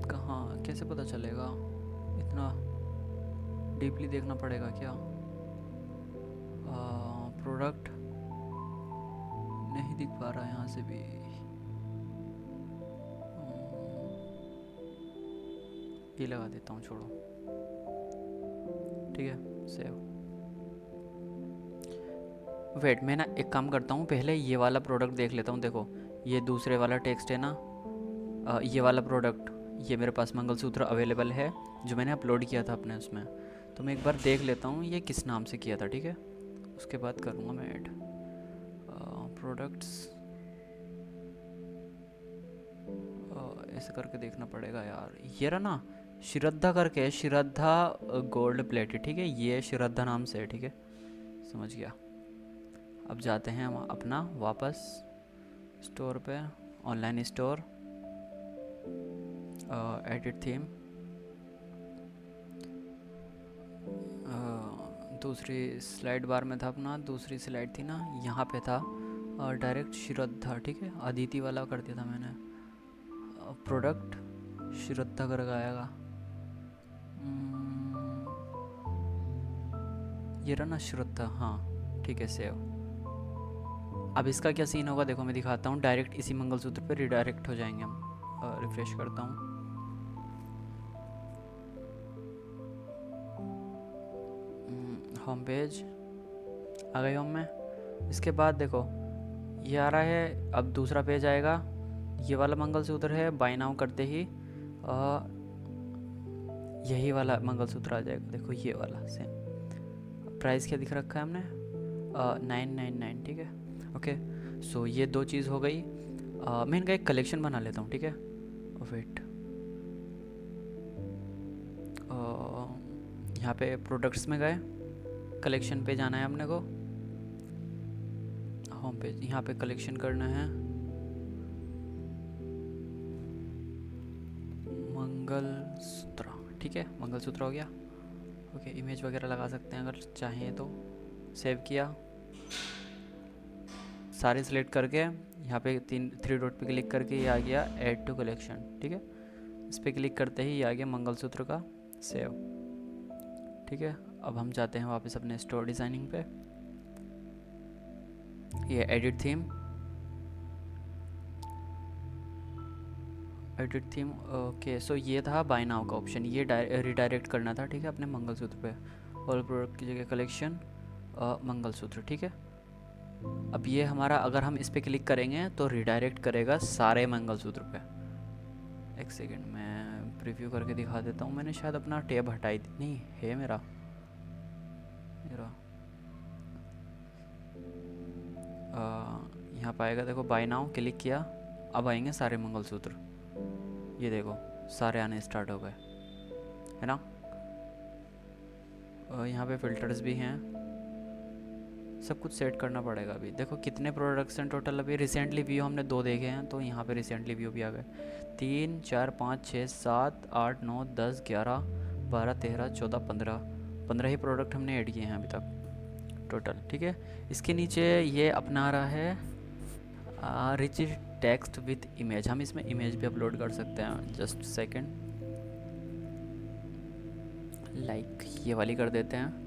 कहाँ, कैसे पता चलेगा, इतना डीपली देखना पड़ेगा क्या? प्रोडक्ट नहीं दिख पा रहा यहाँ से भी, ये लगा देता हूँ, छोड़ो, ठीक है, सेव। वेट, मैं ना एक काम करता हूँ, पहले ये वाला प्रोडक्ट देख लेता हूँ। देखो ये दूसरे वाला टेक्स्ट है ना, ये वाला प्रोडक्ट ये मेरे पास मंगलसूत्र अवेलेबल है जो मैंने अपलोड किया था अपने उसमें। तो मैं एक बार देख लेता हूँ ये किस नाम से किया था, ठीक है। उसके बाद करूँगा मैं ऐड प्रोडक्ट्स। ऐसे करके देखना पड़ेगा यार। ये रहा ना, श्रद्धा करके है, श्रद्धा गोल्ड प्लेटेड, ठीक है। ये श्रद्धा नाम से है, ठीक है, समझ गया। अब जाते हैं हम अपना वापस स्टोर पे, ऑनलाइन स्टोर, एडिट थीम, दूसरी स्लाइड बार में था अपना, दूसरी स्लाइड थी ना, यहाँ पे था डायरेक्ट श्रद्धा, ठीक है। अदिति वाला कर दिया था मैंने, प्रोडक्ट श्रद्धा कर आएगा। ये रहा ना श्रद्धा, हाँ ठीक है, सेव। अब इसका क्या सीन होगा देखो, मैं दिखाता हूँ। डायरेक्ट इसी मंगलसूत्र पे रिडायरेक्ट हो जाएंगे हम। रिफ्रेश करता हूँ। होम पेज आ गई होम में। इसके बाद देखो ये आ रहा है, अब दूसरा पेज आएगा। ये वाला मंगलसूत्र है, बाय नाउ करते ही यही वाला मंगलसूत्र आ जाएगा। देखो ये वाला सेम। प्राइस क्या दिख रखा है हमने, 999, ठीक है। ओके, सो ये दो चीज़ हो गई। मैं इनका एक कलेक्शन बना लेता हूँ, ठीक है। वेट, यहाँ पे प्रोडक्ट्स में गए, कलेक्शन पे जाना है अपने को, होम पेज, यहाँ पे कलेक्शन करना है मंगलसूत्र, ठीक है। मंगलसूत्र हो गया। ओके, इमेज वगैरह लगा सकते हैं अगर चाहें तो। सेव किया, सारे सिलेक्ट करके यहाँ पे 3 डॉट पे क्लिक करके ये आ गया ऐड टू कलेक्शन, ठीक है। इस पर क्लिक करते ही ये आ गया मंगलसूत्र का सेव, ठीक है। अब हम जाते हैं वापस अपने स्टोर डिज़ाइनिंग पे। ये एडिट थीम, ओके। सो ये था बाय नाउ का ऑप्शन, ये रिडायरेक्ट करना था, ठीक है, अपने मंगलसूत्र पे। ऑल प्रोडक्ट की जगह कलेक्शन मंगलसूत्र, ठीक है। अब ये हमारा, अगर हम इस पर क्लिक करेंगे तो रिडायरेक्ट करेगा सारे मंगलसूत्र पे। एक सेकेंड, मैं प्रीव्यू करके दिखा देता हूँ। मैंने शायद अपना टैब हटाई थी, नहीं है मेरा। यहाँ पर आएगा, देखो बाय नाउ क्लिक किया, अब आएंगे सारे मंगलसूत्र। ये देखो सारे आने स्टार्ट हो गए, है ना। यहाँ पे फिल्टर्स भी हैं, सब कुछ सेट करना पड़ेगा। अभी देखो कितने प्रोडक्ट्स हैं टोटल। अभी रिसेंटली व्यू हमने 2 देखे हैं, तो यहाँ पे रिसेंटली व्यू भी आ गए 3 4 5 6 7 8 9 10 11 12 13 14 15 ही प्रोडक्ट हमने ऐड किए हैं अभी तक टोटल, ठीक है। इसके नीचे ये अपना रहा है रिच टेक्स्ट विथ इमेज। हम इसमें इमेज भी अपलोड कर सकते हैं। जस्ट सेकेंड, लाइक ये वाली कर देते हैं।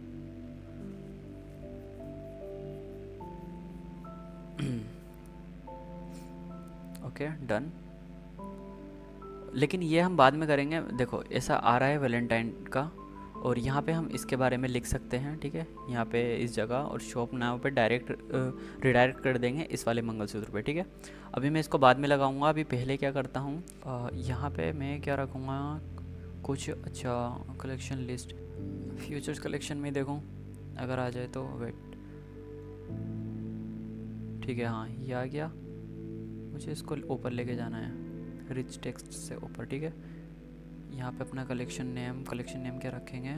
Okay done. लेकिन ये हम बाद में करेंगे। देखो ऐसा आ रहा है वैलेंटाइन का, और यहाँ पे हम इसके बारे में लिख सकते हैं, ठीक है। यहाँ पे इस जगह और शॉप नाव पे डायरेक्ट रिडायरेक्ट कर देंगे इस वाले मंगलसूत्र पे, ठीक है। अभी मैं इसको बाद में लगाऊंगा। अभी पहले क्या करता हूँ, यहाँ पे मैं क्या रखूँगा कुछ, अच्छा कलेक्शन लिस्ट, फ्यूचर्स कलेक्शन में देखूँ अगर आ जाए तो। वेट, ठीक है, हाँ ये आ गया। मुझे इसको ऊपर लेके जाना है, रिच टेक्स्ट से ऊपर, ठीक है। यहाँ पे अपना कलेक्शन नेम क्या रखेंगे,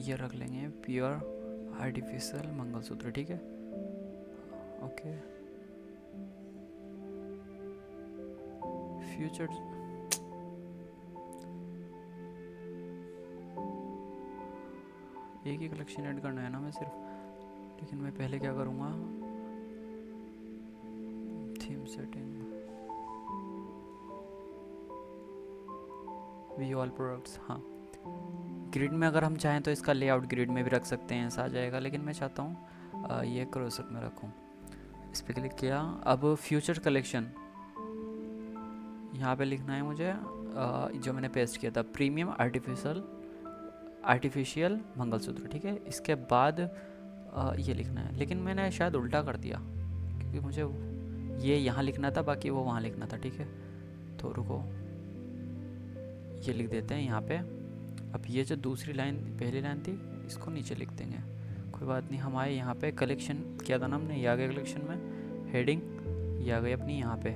ये रख लेंगे प्योर आर्टिफिशियल मंगलसूत्र, ठीक है। ओके, फ्यूचर एक ही कलेक्शन ऐड करना है ना मैं सिर्फ। लेकिन मैं पहले क्या करूँगा, theme setting, view all products, हाँ। ग्रिड में अगर हम चाहें तो इसका लेआउट ग्रिड में भी रख सकते हैं, ऐसा आ जाएगा। लेकिन मैं चाहता हूँ ये क्रॉसर में रखूँ। इस पर क्लिक किया। अब फ्यूचर कलेक्शन यहाँ पे लिखना है मुझे, जो मैंने पेस्ट किया था, प्रीमियम आर्टिफिशियल मंगलसूत्र, ठीक है। इसके बाद ये लिखना है, लेकिन मैंने शायद उल्टा कर दिया क्योंकि मुझे ये यहाँ लिखना था, बाकी वो वहाँ लिखना था। ठीक है, तो रुको, ये लिख देते हैं यहाँ पे। अब ये जो दूसरी लाइन, पहली लाइन थी, इसको नीचे लिख देंगे, कोई बात नहीं। हम आए यहाँ पे, कलेक्शन किया था ना हमने, ये आ गया कलेक्शन में, हेडिंग ये आ गई अपनी यहाँ पे।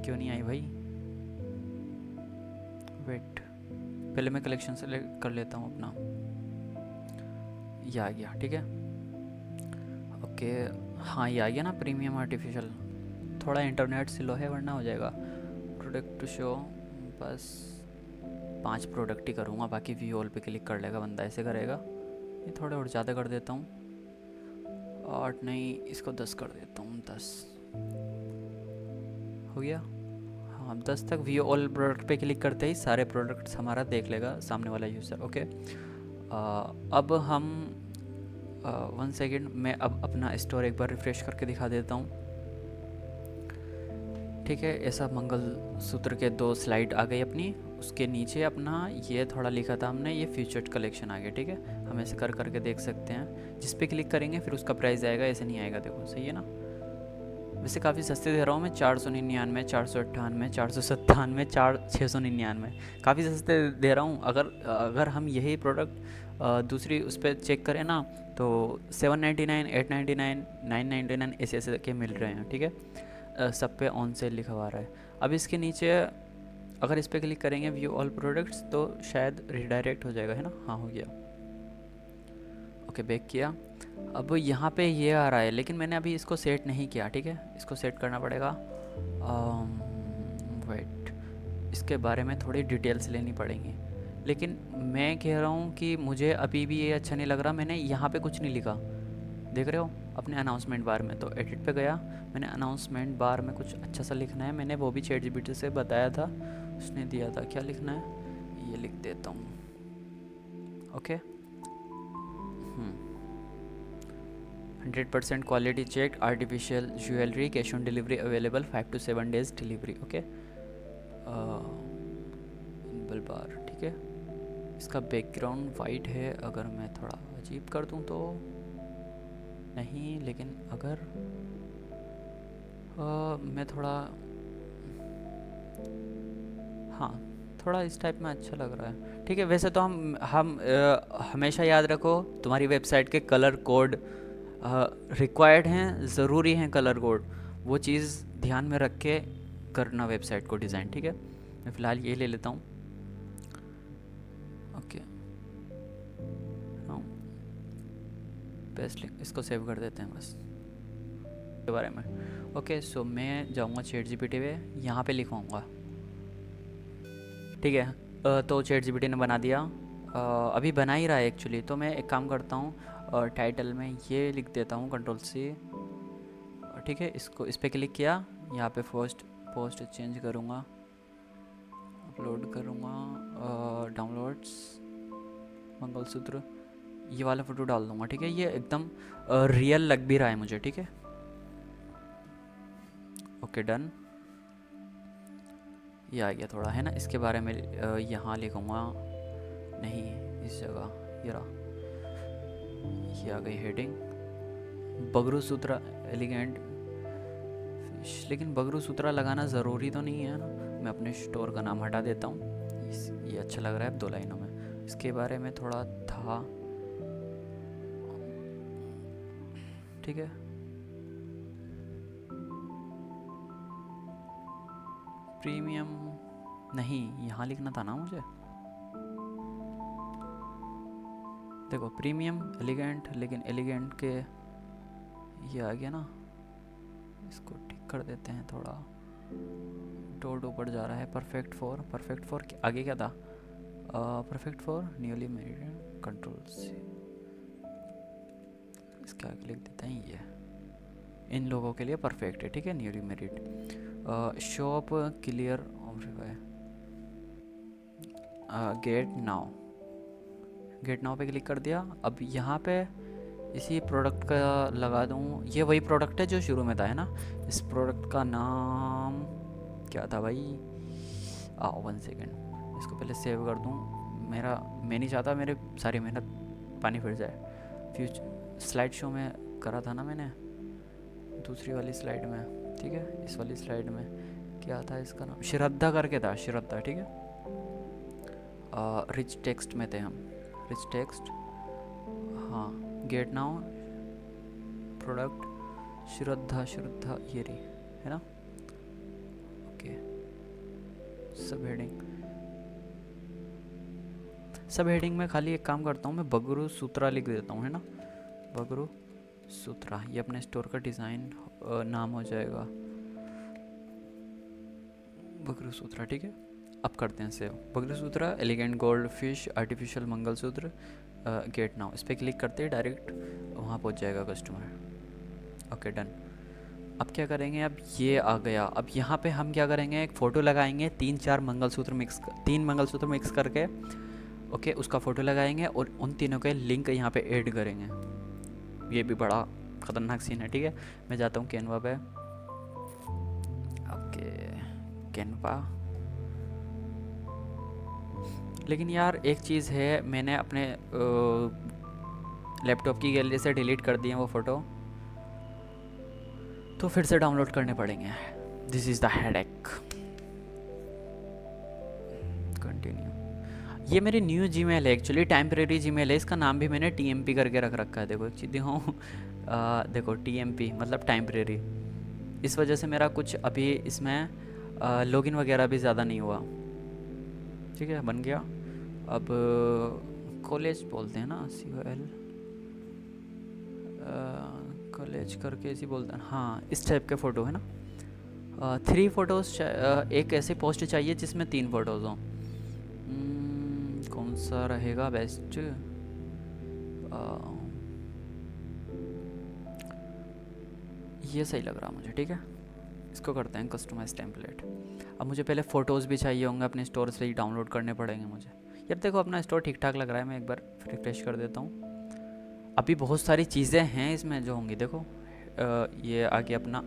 क्यों नहीं आई भाई, वेट, पहले मैं कलेक्शन से कर लेता हूँ अपना। ये आ गया, ठीक है, ओके। हाँ ये आ गया ना, प्रीमियम आर्टिफिशियल। थोड़ा इंटरनेट स्लो है वरना हो जाएगा। प्रोडक्ट टू शो, बस 5 प्रोडक्ट ही करूँगा, बाकी व्यू ऑल पे क्लिक कर लेगा बंदा, ऐसे करेगा। ये थोड़े और ज़्यादा कर देता हूँ, 8 नहीं, इसको 10 कर देता हूँ, 10 हो गया। हाँ 10 तक व्यू ऑल प्रोडक्ट पे क्लिक करते ही सारे प्रोडक्ट्स हमारा देख लेगा सामने वाला यूज़र। ओके, अब हम 1 सेकेंड, मैं अब अपना स्टोर एक बार रिफ़्रेश करके दिखा देता हूँ। ठीक है, ऐसा मंगलसूत्र के 2 स्लाइड आ गई अपनी, उसके नीचे अपना ये थोड़ा लिखा था हमने, ये फीचर्ड कलेक्शन आ गया। ठीक है, हम ऐसे कर करके देख सकते हैं, जिस पे क्लिक करेंगे फिर उसका प्राइस आएगा, ऐसे नहीं आएगा। देखो सही है ना, वैसे काफ़ी सस्ते दे रहा हूँ मैं, 499, 498, 497, 699, काफ़ी सस्ते दे रहा हूँ। अगर हम यही प्रोडक्ट दूसरी उस पर चेक करें ना, तो 799, 899, 999 ऐसे ऐसे के मिल रहे हैं। ठीक है, सब पे ऑन सेल लिखा हुआ रहा है। अब इसके नीचे अगर इस पर क्लिक करेंगे व्यू ऑल प्रोडक्ट्स, तो शायद रिडायरेक्ट हो जाएगा, है ना। हाँ हो गया, ओके, बैक किया। अब यहाँ पे ये आ रहा है, लेकिन मैंने अभी इसको सेट नहीं किया। ठीक है, इसको सेट करना पड़ेगा। वेट, इसके बारे में थोड़ी डिटेल्स लेनी पड़ेंगी, लेकिन मैं कह रहा हूँ कि मुझे अभी भी ये अच्छा नहीं लग रहा। मैंने यहाँ पे कुछ नहीं लिखा, देख रहे हो अपने अनाउंसमेंट बार में, तो एडिट पे गया, मैंने अनाउंसमेंट बार में कुछ अच्छा सा लिखना है। मैंने वो भी ChatGPT से बताया था, उसने दिया था, क्या लिखना है ये लिख देता हूँ। Okay, 100% quality check, artificial jewellery, cash on delivery available, 5 to 7 days delivery. Okay, इनबल बार, ठीक है। इसका बैकग्राउंड वाइट है, अगर मैं थोड़ा अजीब कर दूं तो नहीं, लेकिन अगर मैं थोड़ा, हाँ थोड़ा इस टाइप में अच्छा लग रहा है। ठीक है, वैसे तो हम हमेशा याद रखो, तुम्हारी वेबसाइट के कलर कोड रिक्वायर्ड हैं, ज़रूरी हैं कलर कोड, वो चीज़ ध्यान में रख के करना वेबसाइट को डिज़ाइन। ठीक है, मैं फ़िलहाल ये ले लेता हूँ। ओके, बेस्ट लिंक, इसको सेव कर देते हैं बस के बारे में। ओके, सो मैं जाऊँगा ChatGPT पे, यहाँ पे लिखवाऊँगा। ठीक है, तो ChatGPT ने बना दिया, अभी बना ही रहा है एक्चुअली। तो मैं एक काम करता हूँ, टाइटल में ये लिख देता हूँ, Ctrl+C। ठीक है, इसको इस पर क्लिक किया, यहाँ पे फर्स्ट पोस्ट चेंज करूँगा, अपलोड करूँगा, डाउनलोड्स मंगलसूत्र, ये वाला फ़ोटो डाल दूँगा। ठीक है, ये एकदम रियल लग भी रहा है मुझे। ठीक है, ओके डन, ये आ गया थोड़ा, है ना। इसके बारे में यहाँ लिखूँगा, नहीं इस जगह, ये रहा, ये आ गई heading, Bagru Sutra elegant fish. लेकिन बगरू सूत्रा लगाना ज़रूरी तो नहीं है ना, मैं अपने स्टोर का नाम हटा देता हूँ, ये अच्छा लग रहा है 2 लाइनों में। इसके बारे में थोड़ा था, ठीक है, प्रीमियम नहीं, यहाँ लिखना था ना मुझे, देखो प्रीमियम एलिगेंट, लेकिन एलिगेंट के ये आ गया ना, इसको ठीक कर देते हैं, थोड़ा डॉट ऊपर जा रहा है। परफेक्ट फॉर आगे क्या था, perfect for newly married, Ctrl+C, इसके आगे लिख देते हैं ये, इन लोगों के लिए परफेक्ट है। ठीक है, newly married, shop clear, get now पे क्लिक कर दिया। अब यहाँ पे इसी प्रोडक्ट का लगा दूँ, ये वही प्रोडक्ट है जो शुरू में था, है ना। इस प्रोडक्ट का नाम क्या था भाई, 1 सेकेंड, इसको पहले सेव कर दूँ। मैं नहीं चाहता मेरे सारी मेहनत पानी फिर जाए। फ्यूचर स्लाइड शो में करा था ना मैंने, दूसरी वाली स्लाइड में, ठीक है। इस वाली स्लाइड में क्या था इसका नाम, श्रद्धा करके था, श्रद्धा, ठीक है। रिच टेक्स्ट में थे हम, रिच टेक्स्ट, हाँ। गेट नाउ प्रोडक्ट श्रद्धा, श्रद्धा ये रही है ना, ओके। सब हेडिंग, सब हेडिंग में खाली एक काम करता हूँ मैं, बगरू सूत्रा लिख देता हूँ, है ना, बगरू सूत्रा। ये अपने स्टोर का डिज़ाइन नाम हो जाएगा, बगरू सूत्रा, ठीक है। अब करते हैं save. Bagru Sutra elegant gold fish artificial mangalsutra, get now. इस पर क्लिक करते ही डायरेक्ट वहाँ पहुँच जाएगा कस्टमर। Okay done. अब क्या करेंगे, अब ये आ गया। अब यहाँ पे हम क्या करेंगे, एक फ़ोटो लगाएंगे, 3-4 मंगलसूत्र मिक्स 3 मंगलसूत्र मिक्स करके, ओके, उसका फ़ोटो लगाएंगे और उन तीनों के लिंक यहाँ पे ऐड करेंगे। ये भी बड़ा ख़तरनाक सीन है, ठीक है। मैं जाता हूँ कैनवा पे, ओके कैनवा। लेकिन यार एक चीज़ है, मैंने अपने लैपटॉप की गैलरी से डिलीट कर दिए वो फ़ोटो, तो फिर से डाउनलोड करने पड़ेंगे। This is the headache. Continue. ये मेरी न्यू जीमेल है एक्चुअली, टेम्परेरी जीमेल है, इसका नाम भी मैंने टीएमपी करके रख रखा है। देखो एक चीज़ दिखाऊँ, देखो टीएमपी मतलब टेम्परेरी। इस वजह से मेरा कुछ अभी इसमें लॉगिन वगैरह भी ज़्यादा नहीं हुआ, ठीक है। बन गया। अब कॉलेज बोलते हैं ना, COL कॉलेज करके इसी बोलते हैं, हाँ। इस टाइप के फ़ोटो है ना, 3 फ़ोटोज़, एक ऐसी पोस्ट चाहिए जिसमें 3 फ़ोटोज़ हों। कौन सा रहेगा बेस्ट, ये सही लग रहा मुझे, ठीक है। इसको करते हैं कस्टमाइज टेम्पलेट। अब मुझे पहले फ़ोटोज़ भी चाहिए होंगे, अपने स्टोर से ही डाउनलोड करने पड़ेंगे मुझे। यार देखो अपना स्टोर ठीक ठाक लग रहा है, मैं एक बार रिफ्रेश कर देता हूँ। अभी बहुत सारी चीज़ें हैं इसमें जो होंगी, देखो ये आ गया अपना,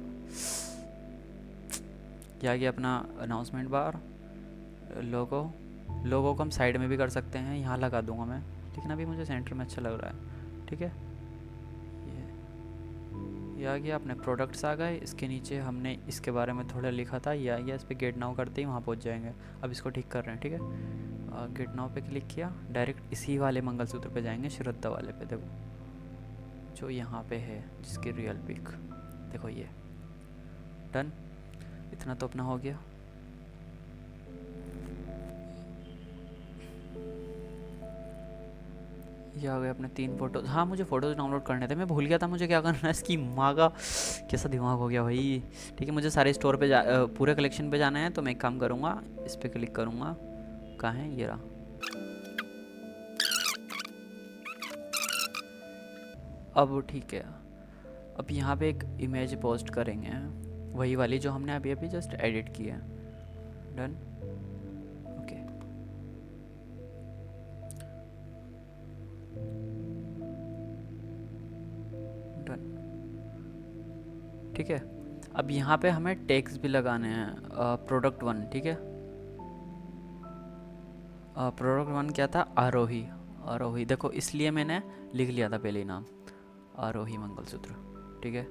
ये आ गया अपना अनाउंसमेंट बार, लोगो। लोगो को हम साइड में भी कर सकते हैं, यहाँ लगा दूंगा मैं, लेकिन अभी मुझे सेंटर में अच्छा लग रहा है, ठीक है। ये आ गया, अपने प्रोडक्ट्स आ गए। इसके नीचे हमने इसके बारे में थोड़ा लिखा था, ये आ गया। इस पर गेट नाउ करते ही वहाँ पहुँच जाएंगे। अब इसको ठीक कर रहे हैं, ठीक है। गेट नाउ पे क्लिक किया, डायरेक्ट इसी वाले मंगलसूत्र पे जाएंगे, श्रद्धा वाले पे। देखो जो यहाँ पे है, जिसकी रियल पिक देखो, ये डन। इतना तो अपना हो गया। ये आ गए अपने 3 फ़ोटोज़। हाँ मुझे फ़ोटोज़ डाउनलोड करने थे, मैं भूल गया था मुझे क्या करना है। इसकी माँ का कैसा दिमाग हो गया भाई। ठीक है, मुझे सारे स्टोर पे पूरे कलेक्शन पे जाना है, तो मैं एक काम करूँगा, इस पर क्लिक करूँगा। कहाँ है ये रहा। अब ठीक है, अब यहाँ पे एक इमेज पोस्ट करेंगे, वही वाली जो हमने अभी अभी जस्ट एडिट की है। डन। ओके डन, ठीक है। अब यहाँ पे हमें टैग्स भी लगाने हैं। प्रोडक्ट 1, ठीक है। प्रोडक्ट 1 क्या था, आरोही। आरोही देखो, इसलिए मैंने लिख लिया था पहले ही नाम, आरोही मंगलसूत्र, ठीक है।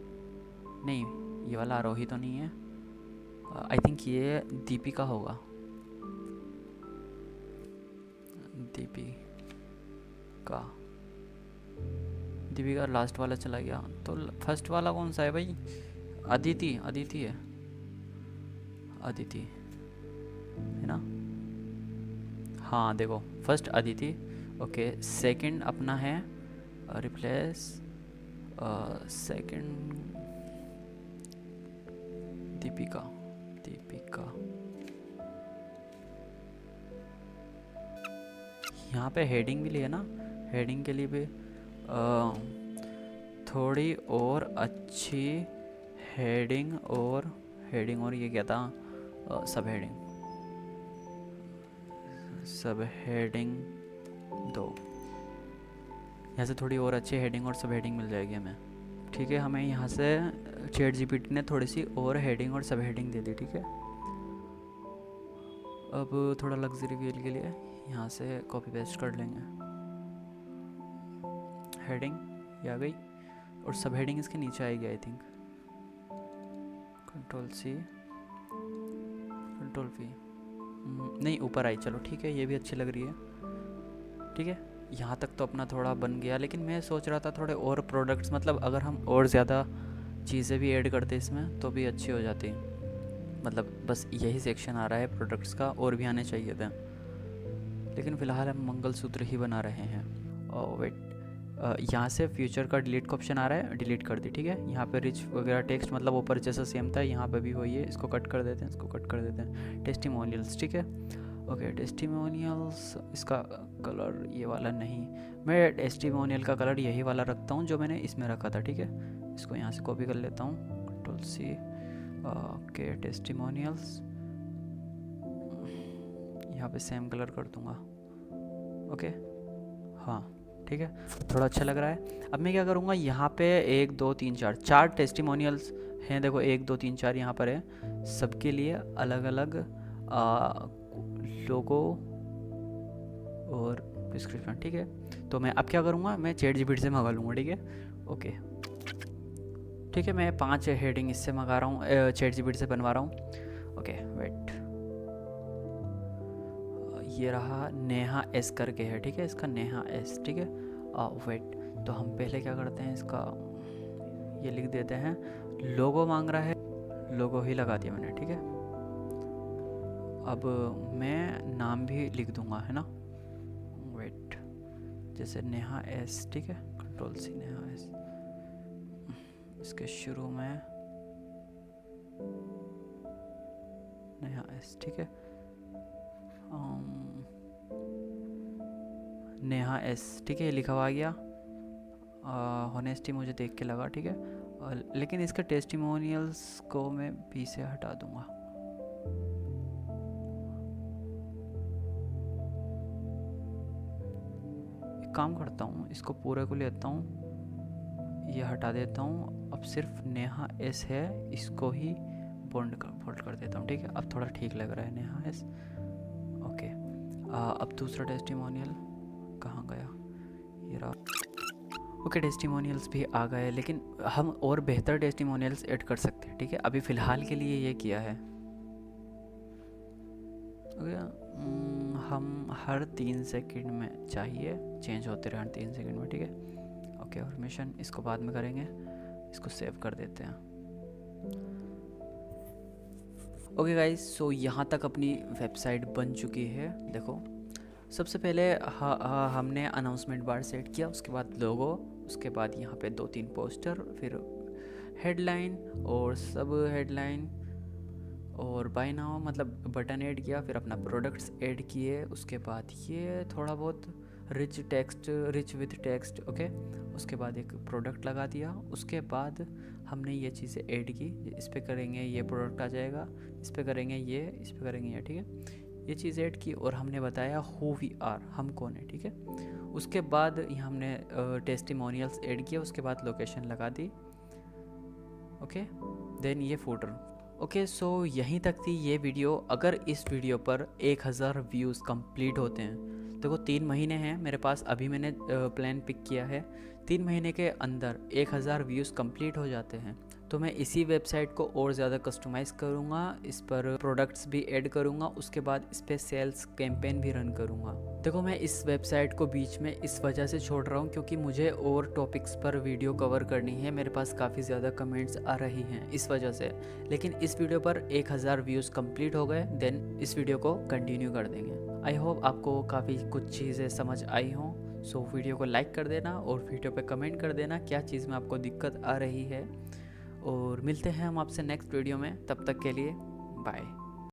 नहीं, ये वाला आरोही तो नहीं है, आई थिंक ये दीपिका होगा। दीपिका, दीपिका लास्ट वाला चला गया, तो फर्स्ट वाला कौन सा है भाई। अदिति, अदिति है, अदिति है ना। हाँ देखो, फर्स्ट अदिति, ओके। सेकंड अपना है रिप्लेस, सेकंड दीपिका, दीपिका। यहाँ पे हेडिंग भी लिए ना, हेडिंग के लिए भी थोड़ी और अच्छी हेडिंग, और हेडिंग, और ये क्या था, सब हेडिंग, सब हेडिंग दो। यहाँ से थोड़ी और अच्छी हेडिंग और सब हेडिंग मिल जाएगी हमें, ठीक है। हमें यहाँ से ChatGPT ने थोड़ी सी और हेडिंग और सब हेडिंग दे दी, ठीक है। अब थोड़ा लग्जरी फील के लिए यहाँ से कॉपी पेस्ट कर लेंगे हेडिंग, ये आ गई, और सब हेडिंग इसके नीचे आएगी आई थिंक। Ctrl+C Ctrl+V, नहीं ऊपर आई, चलो ठीक है, ये भी अच्छी लग रही है। ठीक है, यहाँ तक तो अपना थोड़ा बन गया, लेकिन मैं सोच रहा था थोड़े और प्रोडक्ट्स, मतलब अगर हम और ज़्यादा चीज़ें भी ऐड करते इसमें तो भी अच्छी हो जाती। मतलब बस यही सेक्शन आ रहा है प्रोडक्ट्स का, और भी आने चाहिए थे, लेकिन फ़िलहाल हम मंगलसूत्र ही बना रहे हैं। और वेट, यहाँ से फ्यूचर का डिलीट का ऑप्शन आ रहा है, डिलीट कर दी। ठीक है, यहाँ पे रिच वगैरह टेक्स्ट मतलब ऊपर जैसा सेम था यहाँ पे भी वही है, इसको कट कर देते हैं, इसको कट कर देते हैं। टेस्टिमोनियल्स, ठीक है, ओके टेस्टिमोनियल्स, इसका कलर ये वाला नहीं, मैं टेस्टिमोनियल का कलर यही वाला रखता हूँ जो मैंने इसमें रखा था। ठीक है, इसको यहाँ से कॉपी कर लेता हूँ, Ctrl+C, ओके टेस्टिमोनियल्स, यहाँ पे सेम कलर कर दूँगा। ओके, हाँ ठीक है, थोड़ा अच्छा लग रहा है। अब मैं क्या करूँगा, यहाँ पे 1 2 3 4 4 टेस्टिमोनियल्स हैं, देखो 1 2 3 4 यहाँ पर है, सबके लिए अलग अलग लोगो और डिस्क्रिप्शन। ठीक है, तो मैं अब क्या करूँगा, मैं ChatGPT से मंगा लूँगा। ठीक है, ओके ठीक है, मैं 5 हेडिंग इससे मंगा रहा हूँ, ChatGPT से बनवा रहा हूँ। ओके वेट, ये रहा नेहा एस करके है। ठीक है, इसका नेहा एस। ठीक है, वेट, तो हम पहले क्या करते हैं, इसका ये लिख देते हैं, लोगो मांग रहा है, लोगो ही लगा दिया मैंने। ठीक है, अब मैं नाम भी लिख दूंगा, है ना, वेट, जैसे नेहा एस। ठीक है, Ctrl+C नेहा एस, इसके शुरू में नेहा एस। ठीक है, नेहा एस। ठीक है, लिखा हुआ आ गया, होनेस्टी मुझे देख के लगा। ठीक है, लेकिन इसके टेस्टिमोनियल्स को मैं बी से हटा दूंगा। एक काम करता हूँ, इसको पूरे को लेता हूँ, ये हटा देता हूँ, अब सिर्फ नेहा एस है, इसको ही फोल्ड कर देता हूँ। ठीक है, अब थोड़ा ठीक लग रहा है नेहा एस। ओके, अब दूसरा टेस्टिमोनियल कहाँ गया, ये रहा। ओके, टेस्टिमोनियल्स भी आ गए, लेकिन हम और बेहतर टेस्टिमोनियल्स ऐड कर सकते हैं। ठीक है, अभी फ़िलहाल के लिए ये किया है। ओके, हम हर 3 सेकंड में चाहिए, चेंज होते रहे हर 3 सेकंड में। ठीक है, ओके, और मिशन इसको बाद में करेंगे, इसको सेव कर देते हैं। ओके गाइस, सो यहाँ तक अपनी वेबसाइट बन चुकी है। देखो, सबसे पहले हमने अनाउंसमेंट बार सेट किया, उसके बाद लोगो, उसके बाद यहाँ पे 2-3 पोस्टर, फिर हेडलाइन और सब हेडलाइन, और बाय नाउ मतलब बटन ऐड किया, फिर अपना प्रोडक्ट्स ऐड किए, उसके बाद ये थोड़ा बहुत रिच विथ टेक्स्ट। ओके, उसके बाद एक प्रोडक्ट लगा दिया, उसके बाद हमने ये चीज़ें ऐड की, इस पे करेंगे ये प्रोडक्ट आ जाएगा, इस पे करेंगे ये, इस पे करेंगे ये। ठीक है, ये चीज़ ऐड की, और हमने बताया हु वी आर, हम कौन है। ठीक है, उसके बाद यहाँ हमने टेस्टिमोनियल्स ऐड किया, उसके बाद लोकेशन लगा दी। ओके, देन ये फूटर। ओके, सो यहीं तक थी ये वीडियो। अगर इस वीडियो पर 1000 व्यूज़ कंप्लीट होते हैं, देखो 3 महीने हैं मेरे पास, अभी मैंने प्लान पिक किया है, 3 महीने के अंदर 1000 व्यूज़ कंप्लीट हो जाते हैं, तो मैं इसी वेबसाइट को और ज़्यादा कस्टमाइज़ करूँगा, इस पर प्रोडक्ट्स भी ऐड करूँगा, उसके बाद इस पर सेल्स कैंपेन भी रन करूँगा। देखो, मैं इस वेबसाइट को बीच में इस वजह से छोड़ रहा हूँ क्योंकि मुझे और टॉपिक्स पर वीडियो कवर करनी है, मेरे पास काफ़ी ज़्यादा कमेंट्स आ रही हैं इस वजह से। लेकिन इस वीडियो पर 1000 व्यूज़ कंप्लीट हो गए, देन इस वीडियो को कंटिन्यू कर देंगे। आई होप आपको काफ़ी कुछ चीज़ें समझ आई हों। सो वीडियो को लाइक कर देना और वीडियो पे कमेंट कर देना क्या चीज़ में आपको दिक्कत आ रही है, और मिलते हैं हम आपसे नेक्स्ट वीडियो में। तब तक के लिए बाय।